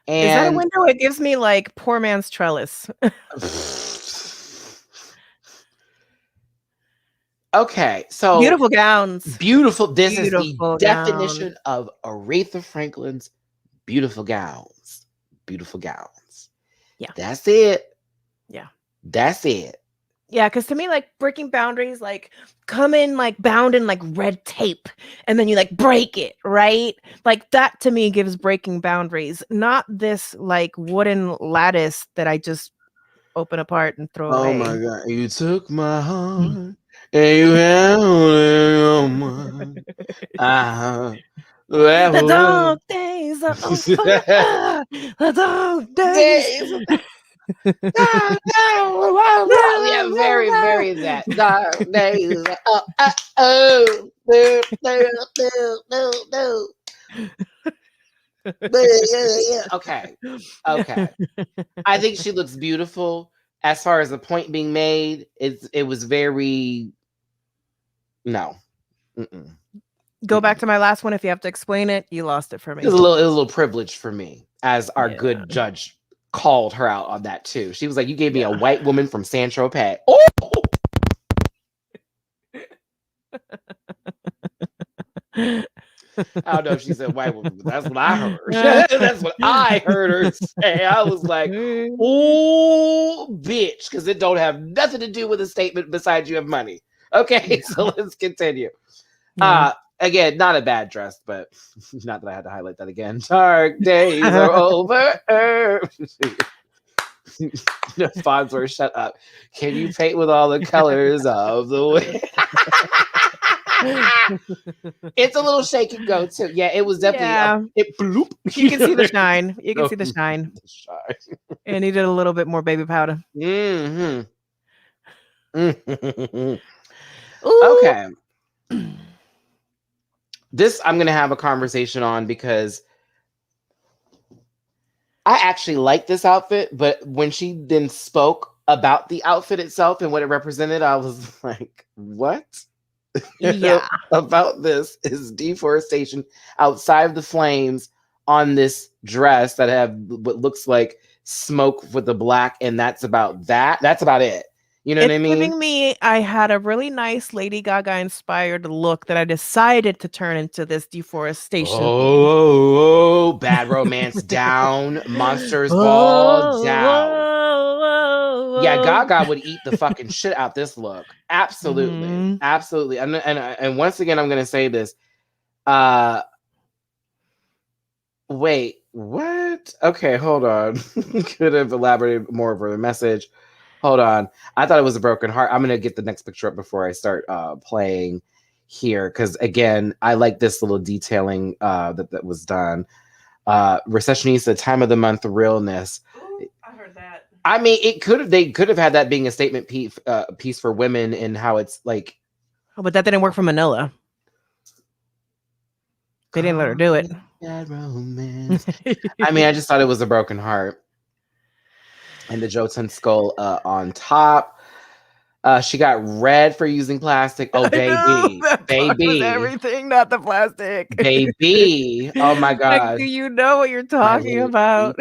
B: And
C: is that a window? It gives me like poor man's trellis.
B: Okay, so
C: beautiful gowns.
B: Beautiful. This
C: beautiful
B: is the definition of Aretha Franklin's beautiful gowns. beautiful gowns.
C: Yeah.
B: That's it.
C: Yeah.
B: That's it.
C: Yeah, because to me, like breaking boundaries, like come in like bound in like red tape, and then you like break it, right? Like that to me gives breaking boundaries, not this like wooden lattice that I just open apart and throw
B: Oh
C: away.
B: my God. You took my heart and you held it on mine.
C: The dog days are over. The dog days.
B: Yeah, very, very that. Dark days. No. Okay. Okay. I think she looks beautiful. As far as the point being made, it was very no. Mm-mm.
C: Go back to my last one. If you have to explain it, you lost it for me.
B: It was a little privilege for me, as our good judge called her out on that too. She was like, "You gave me a white woman from San Tropez." Oh! I don't know if she said white woman, but that's what I heard. That's what I heard her say. I was like, "Oh, bitch," because it don't have nothing to do with a statement besides you have money. Okay, so let's continue. Again, not a bad dress, but not that I had to highlight that again. Dark days are over. Fonzworth, shut up. Can you paint with all the colors of the wind? It's a little shake and go too. Yeah, it was definitely it bloop.
C: You can see the shine. You can see the shine. And he did a little bit more baby powder.
B: Mm-hmm. Okay. This I'm gonna have a conversation on because I actually like this outfit, but when she then spoke about the outfit itself and what it represented, I was like, what?
C: Yeah.
B: About this is deforestation outside of the flames on this dress that have what looks like smoke with the black, and that's about that. That's about it. You know what I mean?
C: Giving me, I had a really nice Lady Gaga inspired look that I decided to turn into this deforestation.
B: Oh, Bad Romance down, Monsters Ball down. Yeah, Gaga would eat the fucking shit out this look. Absolutely, absolutely. And once again, I'm gonna say this. Wait, what? Okay, hold on. Could have elaborated more over the message. Hold on. I thought it was a broken heart. I'm gonna get the next picture up before I start playing here, because again, I like this little detailing that was done. Recessionista, time of the month realness.
C: Ooh, I heard that.
B: I mean, they could have had that being a statement piece for women and how it's like.
C: Oh, but that didn't work for Manila. They didn't let her do it.
B: Bad romance. I mean, I just thought it was a broken heart. And the Jotun skull on top. She got red for using plastic. Oh, baby. Baby.
C: Everything, not the plastic.
B: Baby. Oh, my God.
C: Like, do you know what you're talking about?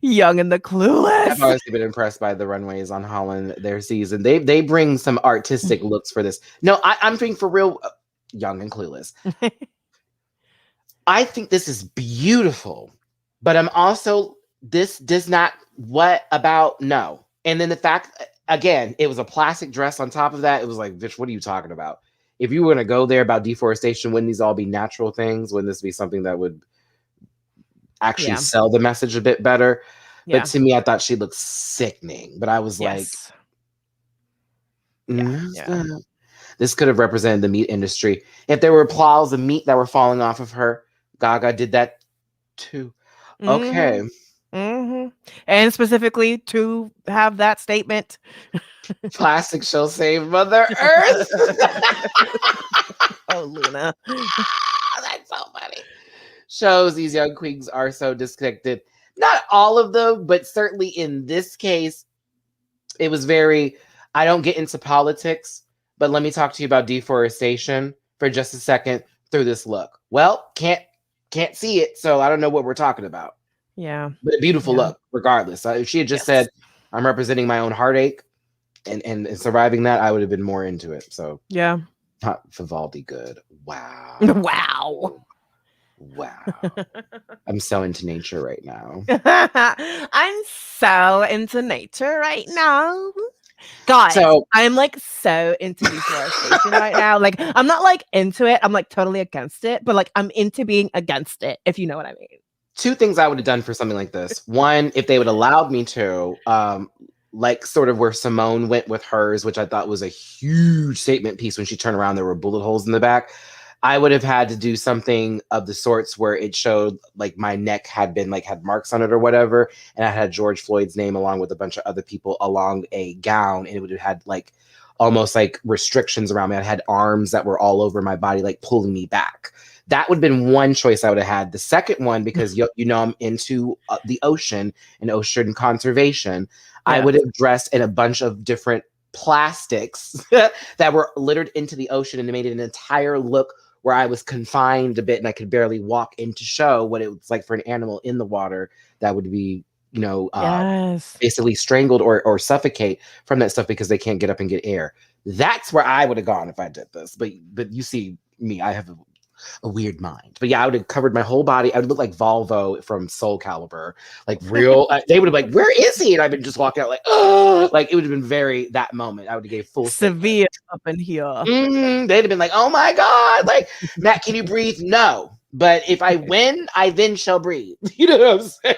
C: Young and the clueless.
B: I've always been impressed by the runways on Holland their season. They bring some artistic looks for this. No, I'm being for real. Young and clueless. I think this is beautiful, but I'm also, this does not, what about, no. And then the fact, again, it was a plastic dress on top of that. It was like, bitch, what are you talking about? If you were going to go there about deforestation, wouldn't these all be natural things? Wouldn't this be something that would actually sell the message a bit better? Yeah. But to me, I thought she looked sickening. But I was like, this could have represented the meat industry. If there were plows of meat that were falling off of her, Gaga did that too. Okay.
C: And specifically to have that statement.
B: Plastic shall save Mother Earth.
C: Oh, Luna.
B: That's so funny. Shows these young queens are so disconnected. Not all of them, but certainly in this case, it was very, I don't get into politics, but let me talk to you about deforestation for just a second through this look. Well, can't see it, so I don't know what we're talking about.
C: Yeah.
B: But a beautiful look, regardless. If she had just said, I'm representing my own heartache and surviving that, I would have been more into it. So
C: yeah.
B: not Vivaldi good. Wow.
C: Wow.
B: Wow. I'm so into nature right now.
C: I'm so into nature right now. Guys,
B: So
C: I'm like so into deforestation right now. Like, I'm not like into it. I'm like totally against it, but like I'm into being against it, if you know what I mean.
B: two things I would have done for something like this. One, if they would allowed me to, like sort of where Simone went with hers, which I thought was a huge statement piece when she turned around, there were bullet holes in the back. I would have had to do something of the sorts where it showed like my neck had been like had marks on it or whatever, and I had George Floyd's name along with a bunch of other people along a gown, and it would have had like almost like restrictions around me. I had arms that were all over my body, like pulling me back. That would have been one choice I would have had. The second one, because you know I'm into the ocean and ocean conservation, I would have dressed in a bunch of different plastics that were littered into the ocean and made it an entire look where I was confined a bit and I could barely walk in to show what it was like for an animal in the water that would be, you know, basically strangled or suffocate from that stuff because they can't get up and get air. That's where I would have gone if I did this. But you see me, I have a weird mind. But yeah, I would have covered my whole body. I would look like Volvo from Soul Calibur, like real. They would have been like, "Where is he?" And I've been just walking out like, "Oh!" Like it would have been very that moment. I would have gave full
C: severe up in here.
B: They'd have been like, "Oh my god!" Like, Matt, can you breathe? No, but if I win, I then shall breathe. You know what I'm saying?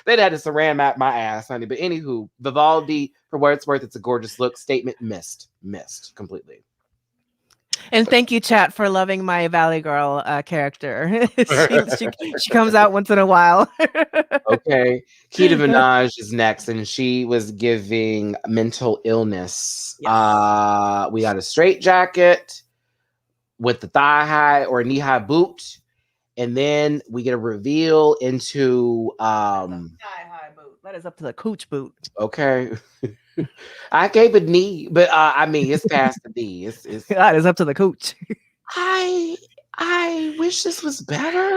B: They'd had to saran wrap my ass, honey. But anywho, Vivaldi, for what it's worth, it's a gorgeous look. Statement missed completely.
C: And thank you, chat, for loving my Valley Girl character. she comes out once in a while.
B: Okay. Keita Minaj is next, and she was giving mental illness. Yes. We got a straight jacket with the thigh high or knee high boot, and then we get a reveal into
C: thigh high boot. That is up to the cooch boot.
B: Okay. I gave a knee, but I mean it's past the knee. It's
C: that is up to the cooch.
B: I wish this was better.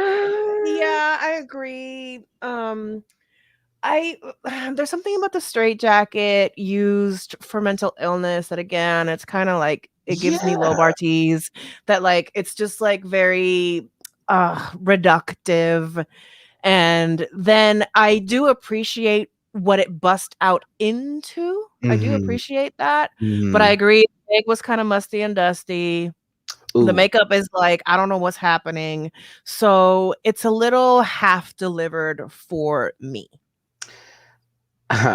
C: Yeah, I agree. There's something about the straight jacket used for mental illness that again, it's kind of like it gives me low bar tease that like it's just like very reductive. And then I do appreciate what it bust out into. I do appreciate that. But I agree, the wig was kind of musty and dusty. Ooh. The makeup is like, I don't know what's happening. So it's a little half delivered for me.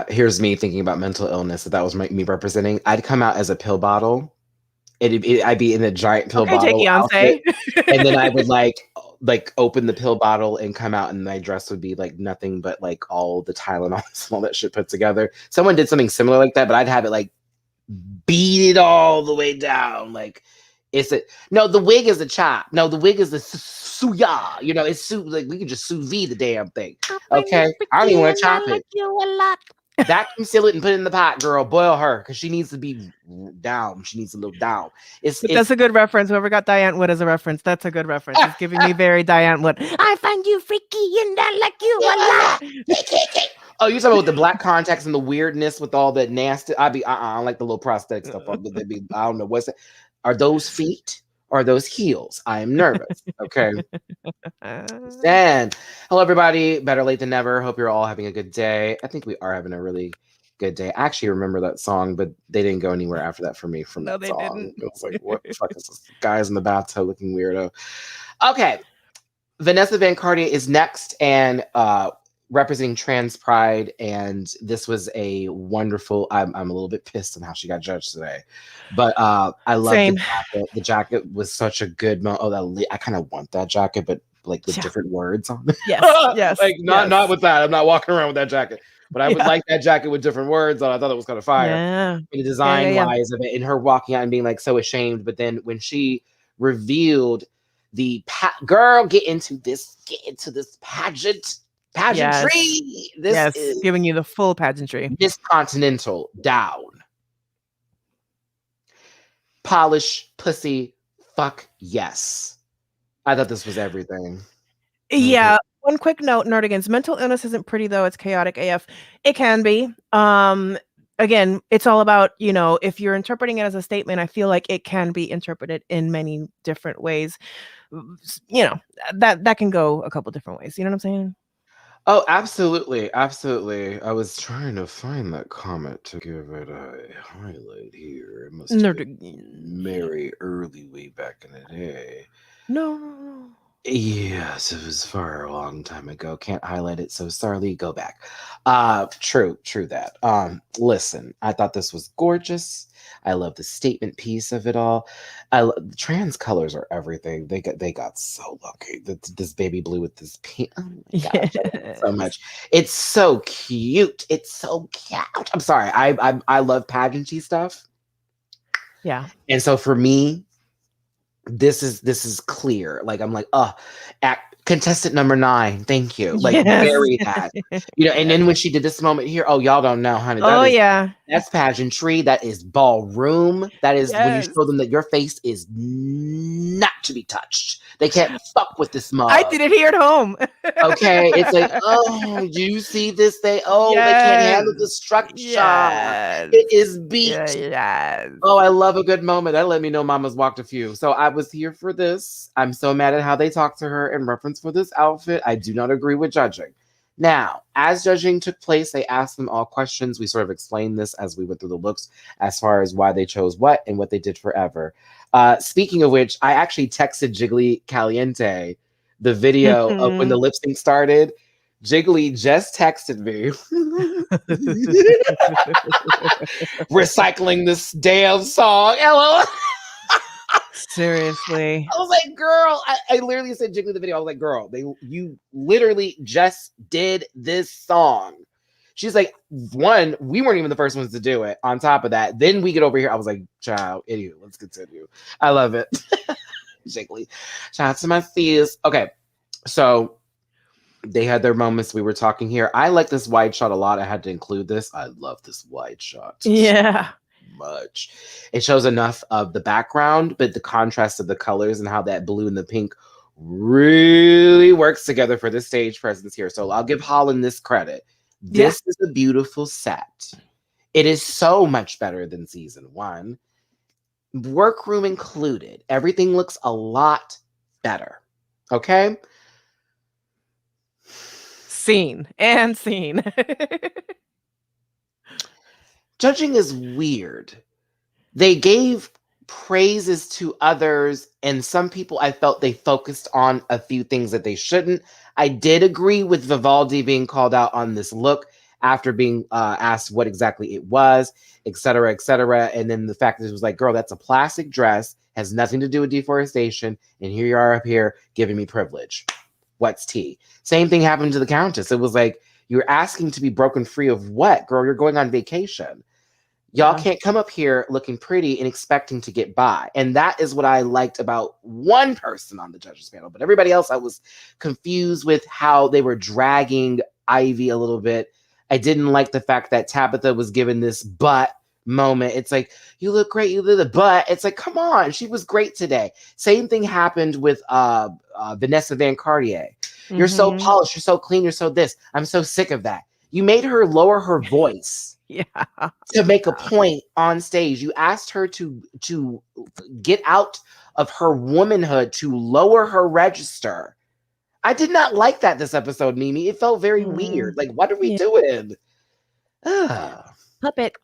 B: Here's me thinking about mental illness. That was me representing. I'd come out as a pill bottle. I'd be in a giant pill bottle outfit, and then I would like open the pill bottle and come out, and my dress would be like nothing but like all the Tylenol and all that shit put together. Someone did something similar like that, but I'd have it like beat it all the way down. Like the wig is a chop. No, the wig is the suya. You know, it's like we can just sous vide the damn thing. Okay, I don't even want to chop it. Vacuum seal it and put it in the pot, girl. Boil her because she needs to be down. She needs to look down.
C: That's a good reference. Whoever got Diane Wood as a reference, that's a good reference. It's giving me very Diane Wood. I find you freaky and I like you a lot.
B: Oh, you're talking about with the black contacts and the weirdness with all the nasty. I don't like the little prosthetic stuff. I don't know what's it. Are those feet? Or those heels? I am nervous. Okay. And hello, everybody. Better late than never. Hope you're all having a good day. I think we are having a really good day. I actually remember that song, but they didn't go anywhere after that for me from that song. Didn't. It was like, what the fuck is this? Guys in the bathtub looking weirdo. Okay. Vanessa Van Cardia is next and representing trans pride, and this was a wonderful. I'm a little bit pissed on how she got judged today, but I love the jacket. The jacket was such a good moment. I kind of want that jacket, but like with different words on it.
C: Yes,
B: like not with that. I'm not walking around with that jacket, but I would like that jacket with different words on. I thought it was kind of fire.
C: Yeah,
B: the design wise of it, and her walking out and being like so ashamed, but then when she revealed the girl, get into this pageantry. This is
C: giving you the full pageantry.
B: Miss Continental down. Polish pussy. Fuck yes. I thought this was everything.
C: Yeah. One quick note, Nerdigans. Mental illness isn't pretty though. It's chaotic AF. It can be. again, it's all about, if you're interpreting it as a statement, I feel like it can be interpreted in many different ways. That can go a couple different ways. You know what I'm saying?
B: Oh, absolutely. Absolutely. I was trying to find that comment to give it a highlight here. It must have been very early way back in the day.
C: No.
B: Yes, it was far a long time ago. Can't highlight it, so sorry. Go back. True that. Listen, I thought this was gorgeous. I love the statement piece of it all. The trans colors are everything. They got so lucky. This baby blue with this pink. Oh my gosh, I love it so much. It's so cute. It's so cute. I'm sorry. I love pageantry stuff.
C: Yeah.
B: And so for me, this is clear. Like I'm like, contestant number 9, thank you. Like very that. And then when she did this moment here, y'all don't know, honey. That's pageantry. That is ballroom. That is when you show them that your face is not to be touched. They can't fuck with this mug.
C: I did it here at home.
B: Okay, it's like, do you see this? They can't handle the structure.
C: Yes.
B: It is beat.
C: Yes.
B: Oh, I love a good moment. That let me know Mama's walked a few. So I was here for this. I'm so mad at how they talked to her in reference for this outfit. I do not agree with judging. Now, as judging took place, they asked them all questions. We sort of explained this as we went through the looks as far as why they chose what and what they did forever. Speaking of which, I actually texted Jiggly Caliente the video of when the lip sync started. Jiggly just texted me. Recycling this damn song. LOL.
C: Seriously.
B: I was like, girl, I literally said Jiggly the video. I was like, girl, you literally just did this song. She's like, one, we weren't even the first ones to do it. On top of that, then we get over here. I was like, child, idiot, let's continue. I love it. Jiggly. Shout out to my sis. Okay, so they had their moments. We were talking here. I like this wide shot a lot. I had to include this. I love this wide shot.
C: Yeah.
B: Much. It shows enough of the background, but the contrast of the colors and how that blue and the pink really works together for the stage presence here. So I'll give Holland this credit. This is a beautiful set. It is so much better than season 1. Workroom included. Everything looks a lot better. Okay?
C: Scene.
B: Judging is weird. They gave praises to others, and some people I felt they focused on a few things that they shouldn't. I did agree with Vivaldi being called out on this look after being asked what exactly it was, etc., etc. And then the fact that it was like, girl, that's a plastic dress, has nothing to do with deforestation, and here you are up here giving me privilege. What's tea? Same thing happened to the Countess. It was like, you're asking to be broken free of what? Girl, you're going on vacation. Y'all can't come up here looking pretty and expecting to get by. And that is what I liked about one person on the judges panel. But everybody else, I was confused with how they were dragging Ivy a little bit. I didn't like the fact that Tabitha was given this butt moment. It's like, you look great, you look the butt. It's like, come on, she was great today. Same thing happened with Vanessa Van Cartier. You're so polished, you're so clean, you're so this. I'm so sick of that. You made her lower her voice. To make a point on stage. You asked her to get out of her womanhood, to lower her register. I did not like that this episode, Mimi. It felt very weird. Like, what are we doing?
C: Puppet.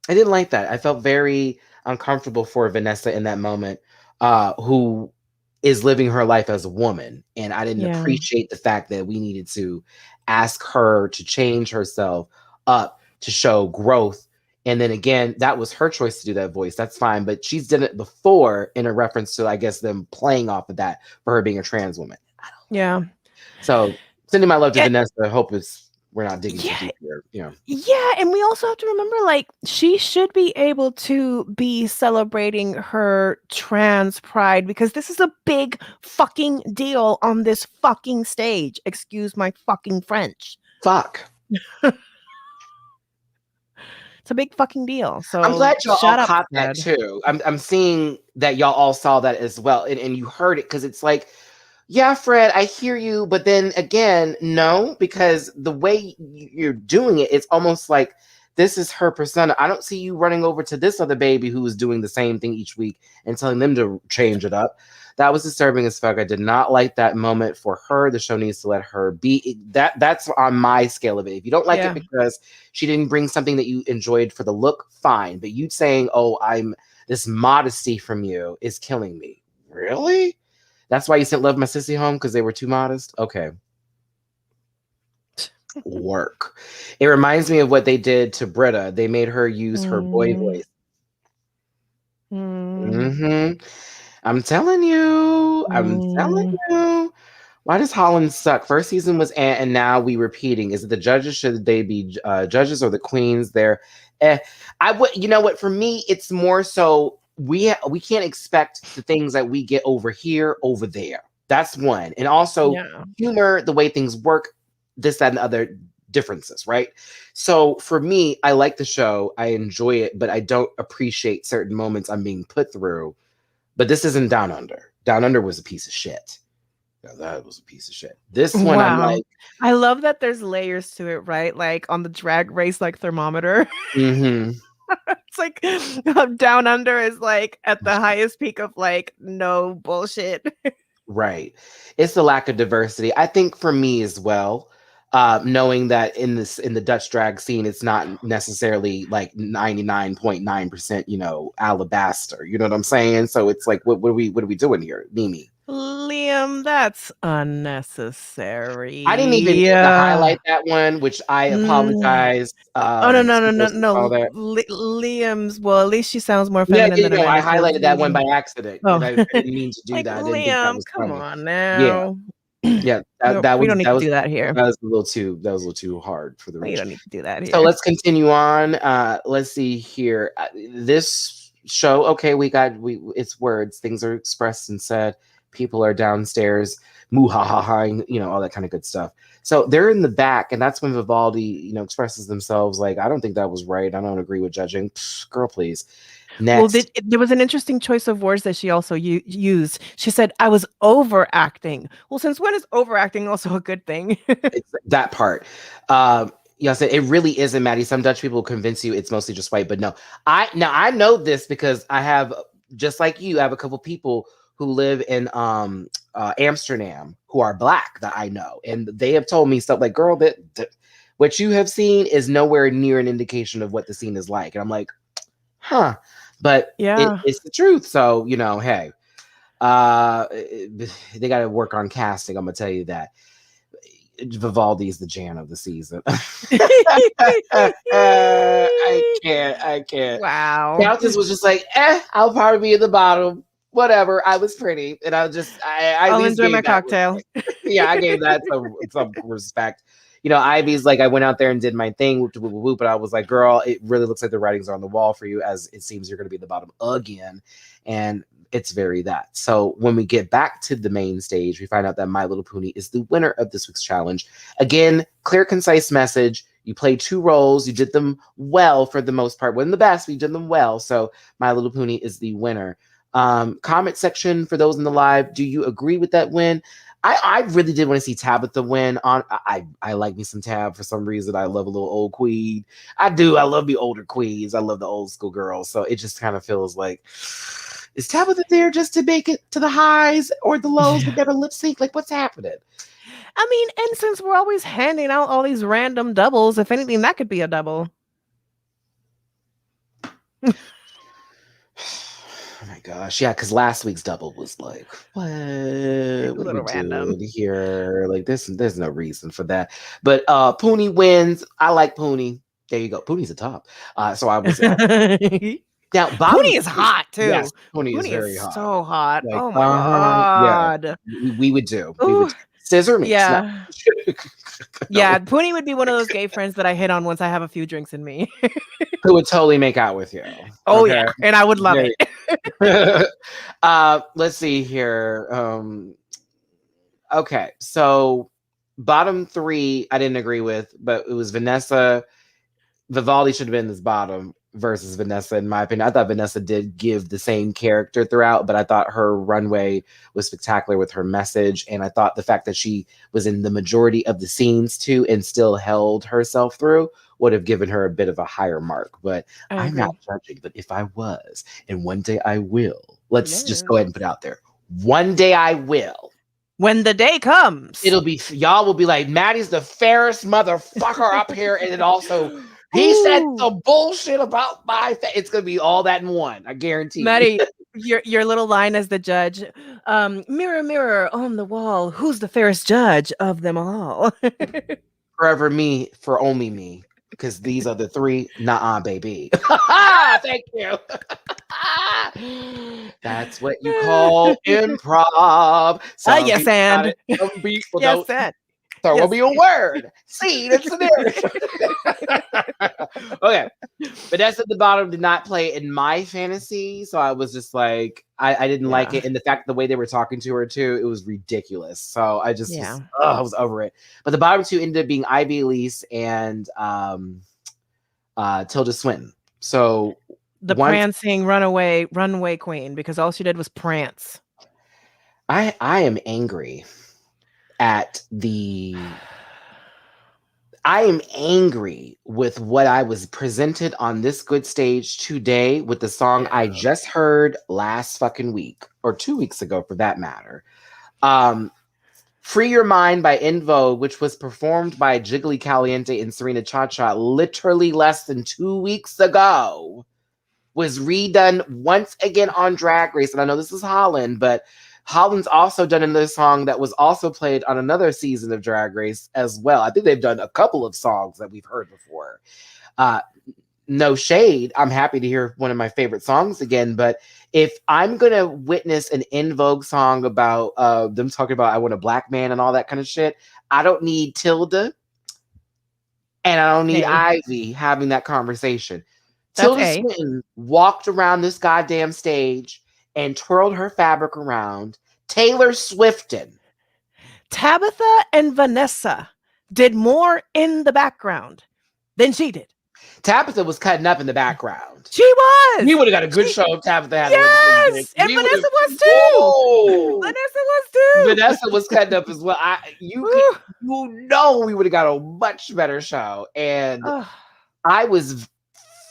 B: I didn't like that. I felt very uncomfortable for Vanessa in that moment, who is living her life as a woman. And I didn't appreciate the fact that we needed to ask her to change herself up to show growth. And then again, that was her choice to do that voice. That's fine. But she's done it before in a reference to, I guess, them playing off of that for her being a trans woman. So sending my love to Vanessa. I hope we're not digging too deep here.
C: Yeah, and we also have to remember, like, she should be able to be celebrating her trans pride, because this is a big fucking deal on this fucking stage. Excuse my fucking French.
B: Fuck.
C: It's a big fucking deal. So
B: I'm glad y'all all caught that too. I'm seeing that y'all all saw that as well, and you heard it, because it's like, yeah, Fred, I hear you, but then again, no, because the way you're doing it, it's almost like This is her persona. I don't see you running over to this other baby who is doing the same thing each week and telling them to change it up. That was disturbing as fuck. I did not like that moment for her. The show needs to let her be. That's on my scale of it. If you don't like it because she didn't bring something that you enjoyed for the look, fine. But you saying, "Oh, this modesty from you is killing me." Really? That's why you sent Love My Sissy home, because they were too modest? Okay. Work. It reminds me of what they did to Britta. They made her use her boy voice. I'm telling you. Why does Holland suck? First season was and now we repeating. Is it the judges? Should they be judges or the queens? I would. You know what? For me, it's more so we can't expect the things that we get over here over there. That's one, and also humor, the way things work, this, that, and other differences, right? So for me, I like the show. I enjoy it, but I don't appreciate certain moments I'm being put through. But this isn't Down Under. Down Under was a piece of shit. Yeah, that was a piece of shit. This one, I'm like,
C: I love that there's layers to it, right? Like on the Drag Race, like thermometer.
B: Mm-hmm.
C: It's like Down Under is like at the highest peak of like no bullshit.
B: Right. It's the lack of diversity. I think for me as well. Knowing that in the Dutch drag scene, it's not necessarily like 99.9%, alabaster. You know what I'm saying? So it's like, what are we doing here, Mimi?
C: Liam, that's unnecessary.
B: I didn't even get to highlight that one, which I apologize.
C: No. Liam's. Well, at least she sounds more feminine than
B: I highlighted that one by accident.
C: Oh.
B: And I didn't mean to do
C: like,
B: that. I didn't
C: Liam,
B: think that was
C: come
B: funny.
C: on now.
B: Yeah,
C: we don't need to do that here.
B: That was a little too hard for the reach.
C: You don't need to do that here.
B: So let's continue on. Let's see here. This show, okay, it's words. Things are expressed and said. People are downstairs, moo-ha-ha-haing, all that kind of good stuff. So they're in the back, and that's when Vivaldi, expresses themselves like, I don't think that was right. I don't agree with judging. Psh, girl, please. Next.
C: Well, there was an interesting choice of words that she also used. She said, I was overacting. Well, since when is overacting also a good thing?
B: It's that part. Yes, it really isn't, Maddie. Some Dutch people convince you it's mostly just white, but no. I know this because I have, just like you, I have a couple people who live in Amsterdam who are Black that I know, and they have told me stuff like, girl, that what you have seen is nowhere near an indication of what the scene is like. And I'm like, huh. But it's the truth. So, hey, they got to work on casting. I'm going to tell you that. Vivaldi is the Jan of the season. I can't.
C: Wow.
B: Countess was just like, I'll probably be at the bottom. Whatever. I was pretty. And I'll
C: enjoy my cocktail.
B: Yeah, I gave that some respect. Ivy's like, I went out there and did my thing, but I was like, girl, it really looks like the writings are on the wall for you, as it seems you're going to be at the bottom again. And it's very that. So when we get back to the main stage, we find out that My Little Pony is the winner of this week's challenge. Again, clear, concise message. You played 2 roles. You did them well for the most part. Wasn't the best, but you did them well. So My Little Pony is the winner. Comment section for those in the live. Do you agree with that win? I really did want to see Tabitha win. I like me some Tab for some reason. I love a little old queen. I do. I love the older queens. I love the old school girls. So it just kind of feels like, is Tabitha there just to make it to the highs or the lows but never lip sync? Like, what's happening?
C: I mean, and since we're always handing out all these random doubles, if anything, that could be a double.
B: Oh my gosh, yeah, because last week's double was like, what
C: A little random
B: here? Like, there's no reason for that. But Poonie wins. I like Poonie. There you go. Poonie's a top. So I was now.
C: Poonie is hot too.
B: Yes, Poonie is very hot.
C: So hot.
B: Like,
C: oh my god.
B: Yeah. We would do. We would scissor me.
C: Yeah. Yeah, Poonie would be one of those gay friends that I hit on once I have a few drinks in me.
B: Who would totally make out with you.
C: Oh, okay. Yeah, and I would love
B: it. Let's see here. Okay, so bottom 3 I didn't agree with, but it was Vanessa. Vivaldi should have been this bottom. versus Vanessa, in my opinion. I thought Vanessa did give the same character throughout, but I thought her runway was spectacular with her message. And I thought the fact that she was in the majority of the scenes too and still held herself through would have given her a bit of a higher mark. But I'm not judging. But if I was, and one day I will, let's just go ahead and put it out there. One day I will.
C: When the day comes,
B: It'll be, y'all will be like, Maddie's the fairest motherfucker up here. And then also, he said some bullshit about my face. It's going to be all that in one. I guarantee.
C: Maddie, your little line as the judge. Mirror, mirror on the wall, who's the fairest judge of them all?
B: Forever me for only me. Because these are the three. Nuh-uh, baby. Thank you. That's what you call improv.
C: Yes, and.
B: Some people
C: Yes,
B: don't.
C: and.
B: So will be a word. See, that's the narrative. Okay. Vanessa at the bottom did not play in my fantasy. So I was just like, I didn't like it. And the fact the way they were talking to her too, it was ridiculous. So I just I was over it. But the bottom two ended up being Ivy Elise and Tilda Swinton. So
C: the prancing runway queen, because all she did was prance.
B: I am angry. I am angry with what I was presented on this good stage today with the song I just heard last fucking week, or 2 weeks ago for that matter. Free Your Mind by En Vogue, which was performed by Jiggly Caliente and Serena Chacha literally less than 2 weeks ago, was redone once again on Drag Race. And I know this is Holland, but Holland's also done another song that was also played on another season of Drag Race as well. I think they've done a couple of songs that we've heard before. No shade. I'm happy to hear one of my favorite songs again. But if I'm going to witness an En Vogue song about them talking about I want a black man and all that kind of shit, I don't need Tilda and I don't need Ivy having that conversation. Tilda Swinton walked around this goddamn stage and twirled her fabric around. Taylor Swifton.
C: Tabitha and Vanessa did more in the background than she did.
B: Tabitha was cutting up in the background.
C: She was.
B: You would have got a good show if Tabitha had.
C: Yes, and Vanessa was too. Vanessa was too.
B: Vanessa was cutting up as well. We would have got a much better show. And I was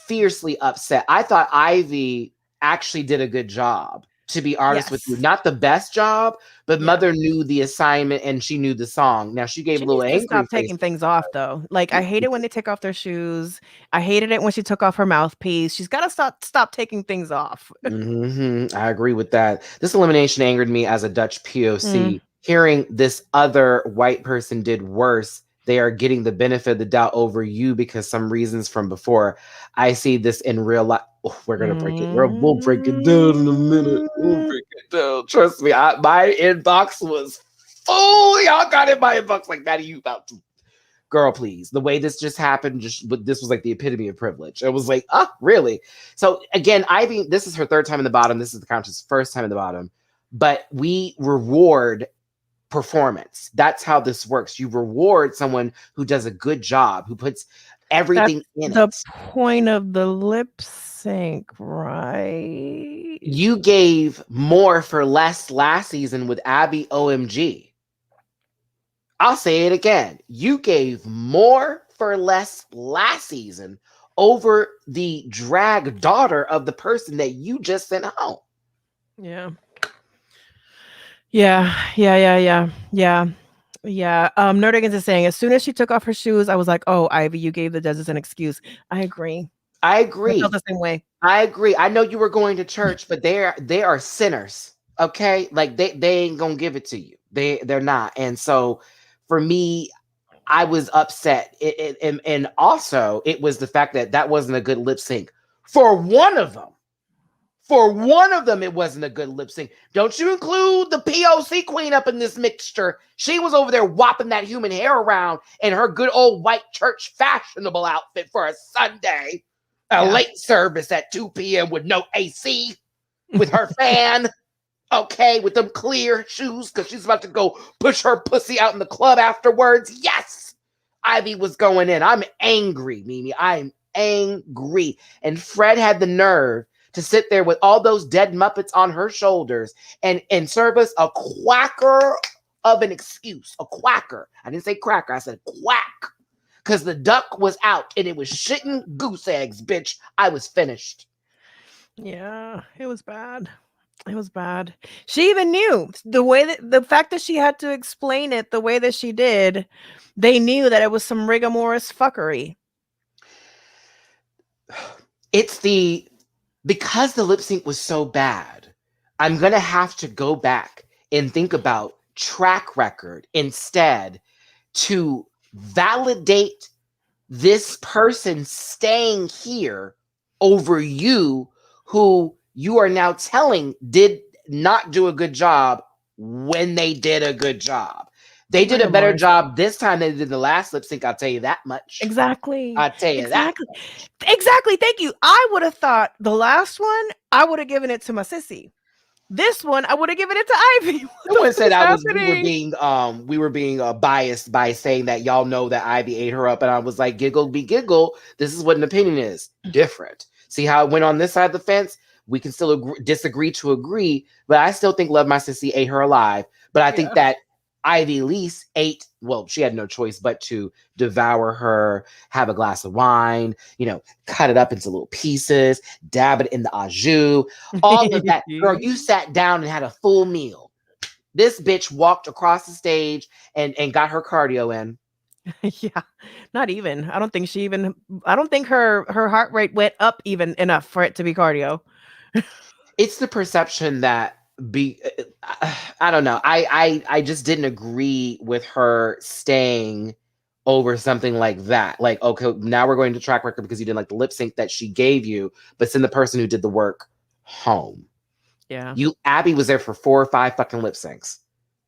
B: fiercely upset. I thought Ivy actually did a good job, to be honest with you. Not the best job, but Mother knew the assignment and she knew the song. Now she gave a little angry.
C: Stop taking things off though. Like I hate it when they take off their shoes. I hated it when she took off her mouthpiece. She's got to stop taking things off.
B: I agree with that. This elimination angered me as a Dutch POC. Hearing this other white person did worse. They are getting the benefit of the doubt over you because some reasons from before. I see this in real life. Oh, we're going to break it. We'll break it down in a minute. We'll break it down. Trust me, my inbox was full. Y'all got in my inbox like, Maddie, you about to. Girl, please. The way this just happened, this was like the epitome of privilege. It was like, really? So again, Ivy, this is her third time in the bottom. This is the Countess' first time in the bottom. But we reward performance. That's how this works. You reward someone who does a good job, who puts everything in it.
C: The point of the lip sync, right?
B: You gave more for less last season with Abby OMG. I'll say it again. You gave more for less last season over the drag daughter of the person that you just sent home.
C: Yeah. Nerdigans is saying, as soon as she took off her shoes, I was like, oh, Ivy, you gave the judges an excuse. I agree.
B: I
C: felt the same way.
B: I agree. I know you were going to church, but they are sinners. Okay. Like they ain't gonna give it to you. They're not. And so for me, I was upset. And also it was the fact that wasn't a good lip sync for one of them. For one of them, it wasn't a good lip sync. Don't you include the POC queen up in this mixture? She was over there whopping that human hair around in her good old white church fashionable outfit for a Sunday. A late service at 2 p.m. with no AC, with her fan. Okay, with them clear shoes because she's about to go push her pussy out in the club afterwards. Yes, Ivy was going in. I'm angry, Mimi. I'm angry. And Fred had the nerve to sit there with all those dead Muppets on her shoulders and serve us a quacker of an excuse. A quacker. I didn't say cracker. I said quack. Because the duck was out and it was shitting goose eggs, bitch. I was finished.
C: Yeah, it was bad. It was bad. She even knew the fact that she had to explain it the way that she did. They knew that it was some rigorous fuckery.
B: It's because the lip sync was so bad, I'm going to have to go back and think about track record instead to validate this person staying here over you, who you are now telling did not do a good job when they did a good job. They did a better job this time than they did the last lip sync. I'll tell you that much.
C: Exactly.
B: I'll tell you that.
C: Exactly. Thank you. I would have thought the last one, I would have given it to my sissy. This one, I would have given it to Ivy.
B: No one said we were being biased by saying that y'all know that Ivy ate her up, and I was like, giggle be giggle. This is what an opinion is. Different. See how it went on this side of the fence? We can still disagree to agree, but I still think Love My Sissy ate her alive. But I think that Ivy Lease ate, well, she had no choice but to devour her, have a glass of wine, cut it up into little pieces, dab it in the au jus, all of that. Girl, you sat down and had a full meal. This bitch walked across the stage and got her cardio in.
C: Yeah, not even. I don't think her heart rate went up even enough for it to be cardio.
B: It's the perception that I don't know. I just didn't agree with her staying over something like that. Like, okay, now we're going to track record because you didn't like the lip sync that she gave you, but send the person who did the work home.
C: Yeah.
B: Abby was there for 4 or 5 fucking lip syncs.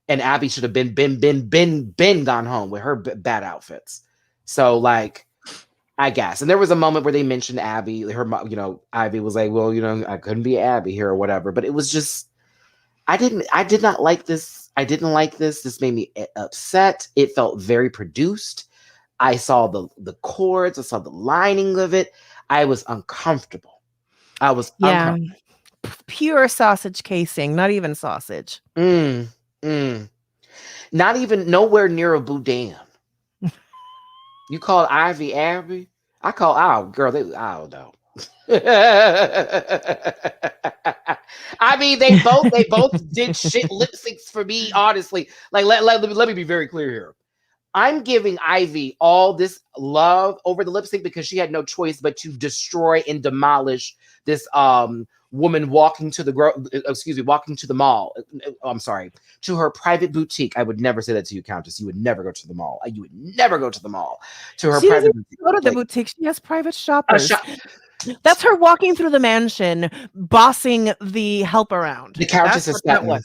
B: And Abby should have been gone home with her bad outfits. So, like, I guess. And there was a moment where they mentioned Abby. Ivy was like, well, I couldn't be Abby here or whatever. But it was just, I did not like this. I didn't like this. This made me upset. It felt very produced. I saw the chords. I saw the lining of it. I was uncomfortable. Uncomfortable.
C: Pure sausage casing, not even sausage.
B: Not even nowhere near a boudin. You call Ivy Abby? I call girl. I don't know. I mean, they both did shit lip syncs for me. Honestly, like let me be very clear here. I'm giving Ivy all this love over the lip sync because she had no choice but to destroy and demolish this woman walking to the mall. I'm sorry, to her private boutique. I would never say that to you, Countess. You would never go to the mall. You would never go to the mall. To her private boutique.
C: Go to the boutique. She has private shoppers. That's her walking through the mansion, bossing the help around.
B: The Countess is Sutton.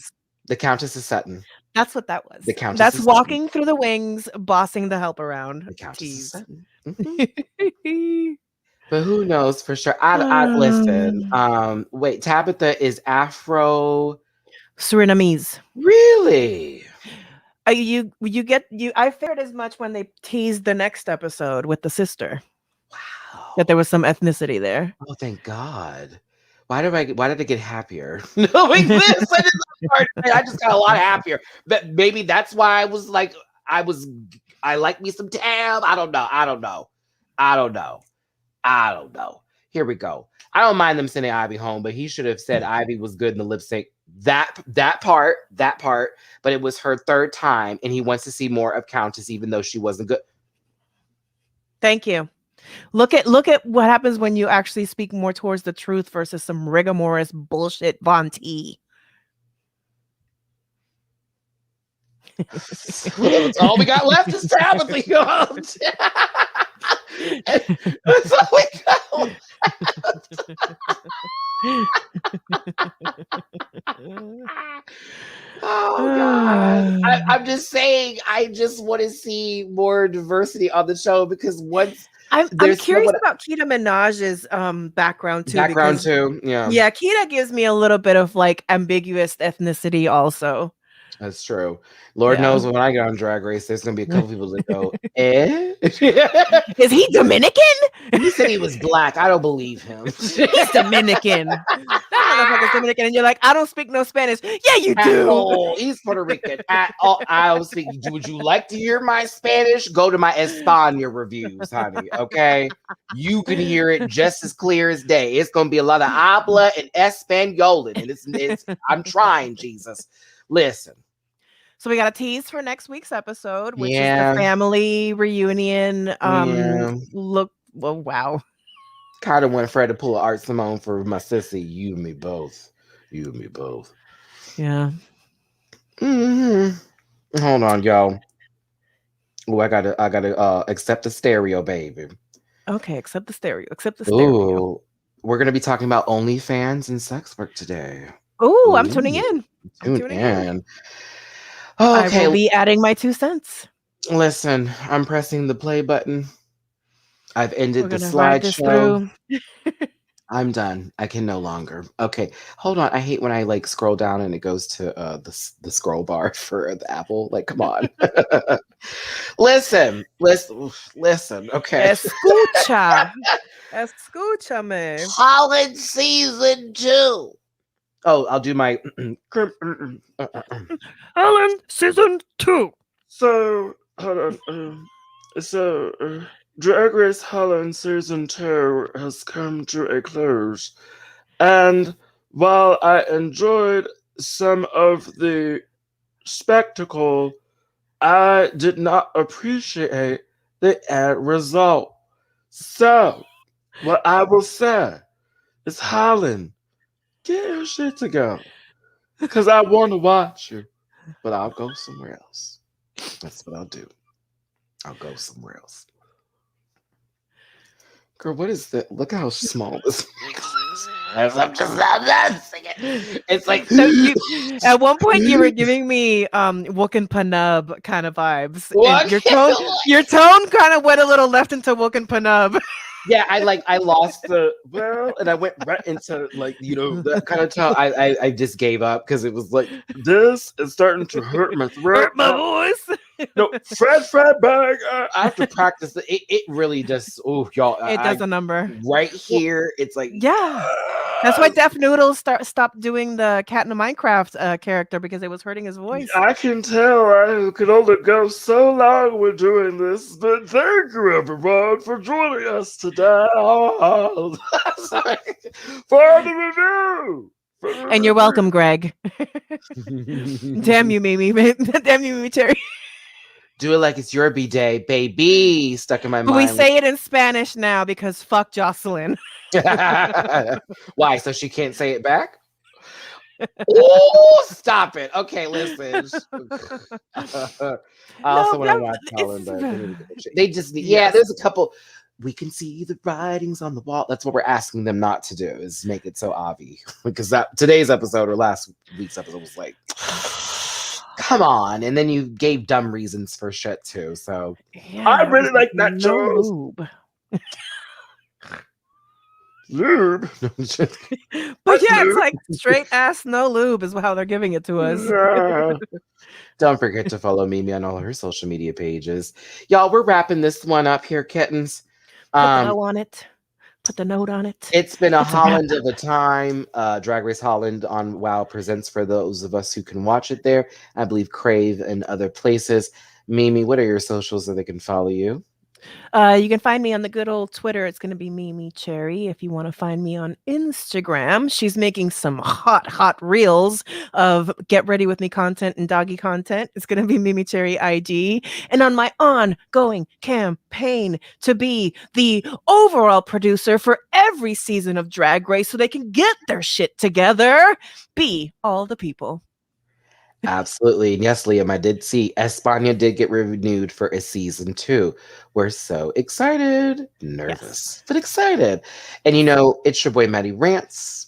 B: The Countess is Sutton.
C: That's what that was.
B: The Countess.
C: That's walking through the wings, bossing the help around.
B: The Countess is Sutton. Mm-hmm. But who knows for sure? I listen. Wait, Tabitha is Afro
C: Surinamese.
B: Really?
C: I feared as much when they teased the next episode with the sister.
B: Wow.
C: That there was some ethnicity there.
B: Oh, thank God. Why did I get happier? Knowing this, I just got a lot happier. But maybe that's why I was like, I like me some Tab. I don't know. Here we go. I don't mind them sending Ivy home, but he should have said Ivy was good in the lip sync. That part, but it was her 3rd time, and he wants to see more of Countess, even though she wasn't good.
C: Thank you. Look at what happens when you actually speak more towards the truth versus some rigorous bullshit Von T.
B: That's all we got left is Tabitha. That's all we got. Oh God! I'm just saying. I just want to see more diversity on the show because once
C: I'm curious about Keita Minaj's background too.
B: Yeah.
C: Yeah, Keita gives me a little bit of like ambiguous ethnicity also.
B: That's true. Lord
C: Yeah.
B: knows when I get on Drag Race, there's gonna be a couple people that go, eh?
C: Is he Dominican?
B: He said he was black. I don't believe him.
C: He's Dominican. That motherfucker's Dominican, and you're like, I don't speak no Spanish. Yeah, you
B: At
C: do.
B: all. He's Puerto Rican. At all. I don't speak. Would you like to hear my Spanish? Go to my España reviews, honey. Okay, you can hear it just as clear as day. It's gonna be a lot of habla and español, and it's. I'm trying, Jesus. Listen.
C: So we got a tease for next week's episode, which is
B: Yeah.
C: the family reunion.
B: Yeah.
C: Look, well, wow.
B: Kind of went Fred to pull an Art Simone for my sissy. You and me both. You and me both.
C: Yeah.
B: Mm-hmm. Hold on, y'all. Oh, I gotta accept the stereo, baby.
C: Okay, accept the stereo. Accept the stereo.
B: Ooh, we're gonna be talking about OnlyFans and sex work today.
C: Ooh, I'm tuning in.
B: Tune in.
C: I
B: Okay,
C: will be adding my 2 cents.
B: listen, I'm pressing the play button. I've ended the
C: We're gonna ride this
B: slideshow.
C: through.
B: I'm done. I can no longer. Okay, hold on. I hate when I like scroll down and it goes to the scroll bar for the Apple. Like, come on. listen. Okay.
C: Escúchame.
B: Holland season 2. Oh, I'll do my.
C: Holland season 2.
D: So, hold on. Drag Race Holland Season 2 has come to a close. And while I enjoyed some of the spectacle, I did not appreciate the end result. So, what I will say is, Holland, get your shit together. Because I want to watch you, but I'll go somewhere else. That's what I'll do. I'll go somewhere else. Girl, what is that? Look how small this mix is. I'm not singing. It's like
C: At one point you were giving me Woken Panub kind of vibes.
B: What?
C: And your tone kind of went a little left into Woken Panub.
B: Yeah, I lost the and I went right into that kind of tone. I just gave up because it was like
D: this is starting to hurt my throat.
C: Hurt my voice.
D: No, Fred bag.
B: I have to practice it. It really just y'all.
C: It does a number
B: right here. It's like
C: that's why Def Noodles stopped doing the Cat in the Minecraft character because it was hurting his voice.
D: I can tell I could only go so long with doing this, but thank you everyone for joining us today. Sorry. For the review.
C: And you're welcome, Greg. Damn you, Mimi. Damn you, Mimi Terry.
B: Do it like it's your B-day, baby. Stuck in my mind.
C: We say it in Spanish now because fuck Jocelyn.
B: Why? So she can't say it back? Oh, stop it. Okay, listen. I also want to watch Holland, but they just there's a couple. We can see the writings on the wall. That's what we're asking them not to do, is make it so obvious. Because today's episode or last week's episode was like, come on. And then you gave dumb reasons for shit too. So
D: I really like that joke.
C: Lube.
D: Lube.
C: But yeah, it's like straight ass no lube is how they're giving it to us.
D: Yeah.
B: Don't forget to follow Mimi on all her social media pages. Y'all, we're wrapping this one up here, kittens.
C: Put the note on it. Put the note on it.
B: It's been a Holland of a time. Drag Race Holland on WoW presents for those of us who can watch it there. I believe Crave and other places. Mimi, what are your socials so they can follow you?
C: You can find me on the good old Twitter. It's going to be Mimi Cherry. If you want to find me on Instagram, she's making some hot reels of get ready with me content and doggy content. It's going to be Mimi Cherry IG. And on my ongoing campaign to be the overall producer for every season of Drag Race so they can get their shit together, be all the people.
B: Absolutely. And yes, Liam, I did see España did get renewed for a season 2. We're so excited, nervous, but excited. And it's your boy Matty Rants.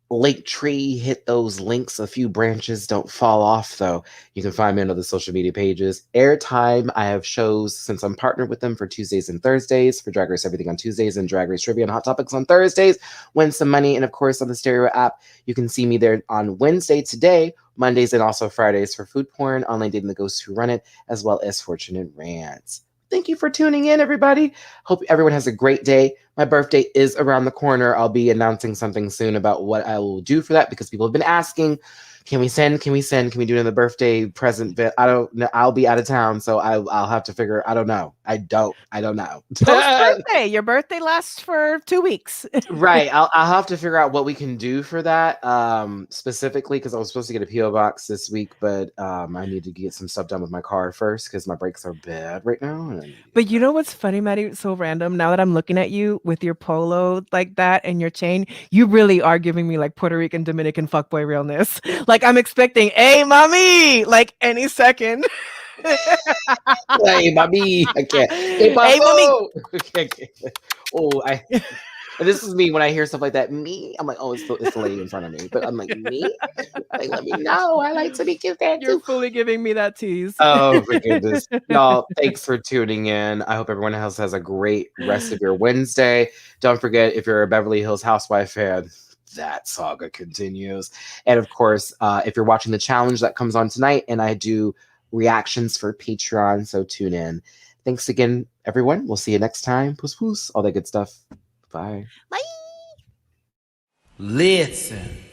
B: link tree, hit those links. A few branches don't fall off, though. You can find me on other social media pages. Airtime, I have shows since I'm partnered with them for Tuesdays and Thursdays, for Drag Race Everything on Tuesdays and Drag Race Trivia and Hot Topics on Thursdays. Win some money. And of course, on the Stereo app, you can see me there on Wednesday today, Mondays, and also Fridays for Food Porn, Online Dating the Ghosts Who Run It, as well as Fortunate Rants. Thank you for tuning in, everybody. Hope everyone has a great day. My birthday is around the corner. I'll be announcing something soon about what I will do for that because people have been asking, can we do another birthday present? I don't know. I'll be out of town, so I'll have to figure. I don't know. I don't know.
C: Post-birthday. Your birthday lasts for 2 weeks.
B: Right. I'll have to figure out what we can do for that specifically because I was supposed to get a PO box this week, but I need to get some stuff done with my car first because my brakes are bad right now.
C: But you know what's funny, Matty? So random. Now that I'm looking at you with your polo like that and your chain, you really are giving me like Puerto Rican, Dominican fuckboy realness. Like I'm expecting, hey, mommy, like any second.
B: Hey, mommy, I can't. Hey,
C: mommy.
B: Oh, and this is me when I hear stuff like that. Me, I'm like, oh, it's the lady in front of me. But I'm like, me? Like, let me know. I like to be cute there
C: You're
B: too.
C: fully giving me that tease.
B: Oh, my goodness. Y'all, thanks for tuning in. I hope everyone else has a great rest of your Wednesday. Don't forget, if you're a Beverly Hills Housewife fan, that saga continues. And of course, if you're watching the challenge that comes on tonight, and I do reactions for Patreon, so tune in. Thanks again, everyone. We'll see you next time. Puss, puss, all that good stuff. Bye.
C: Bye.
A: Listen.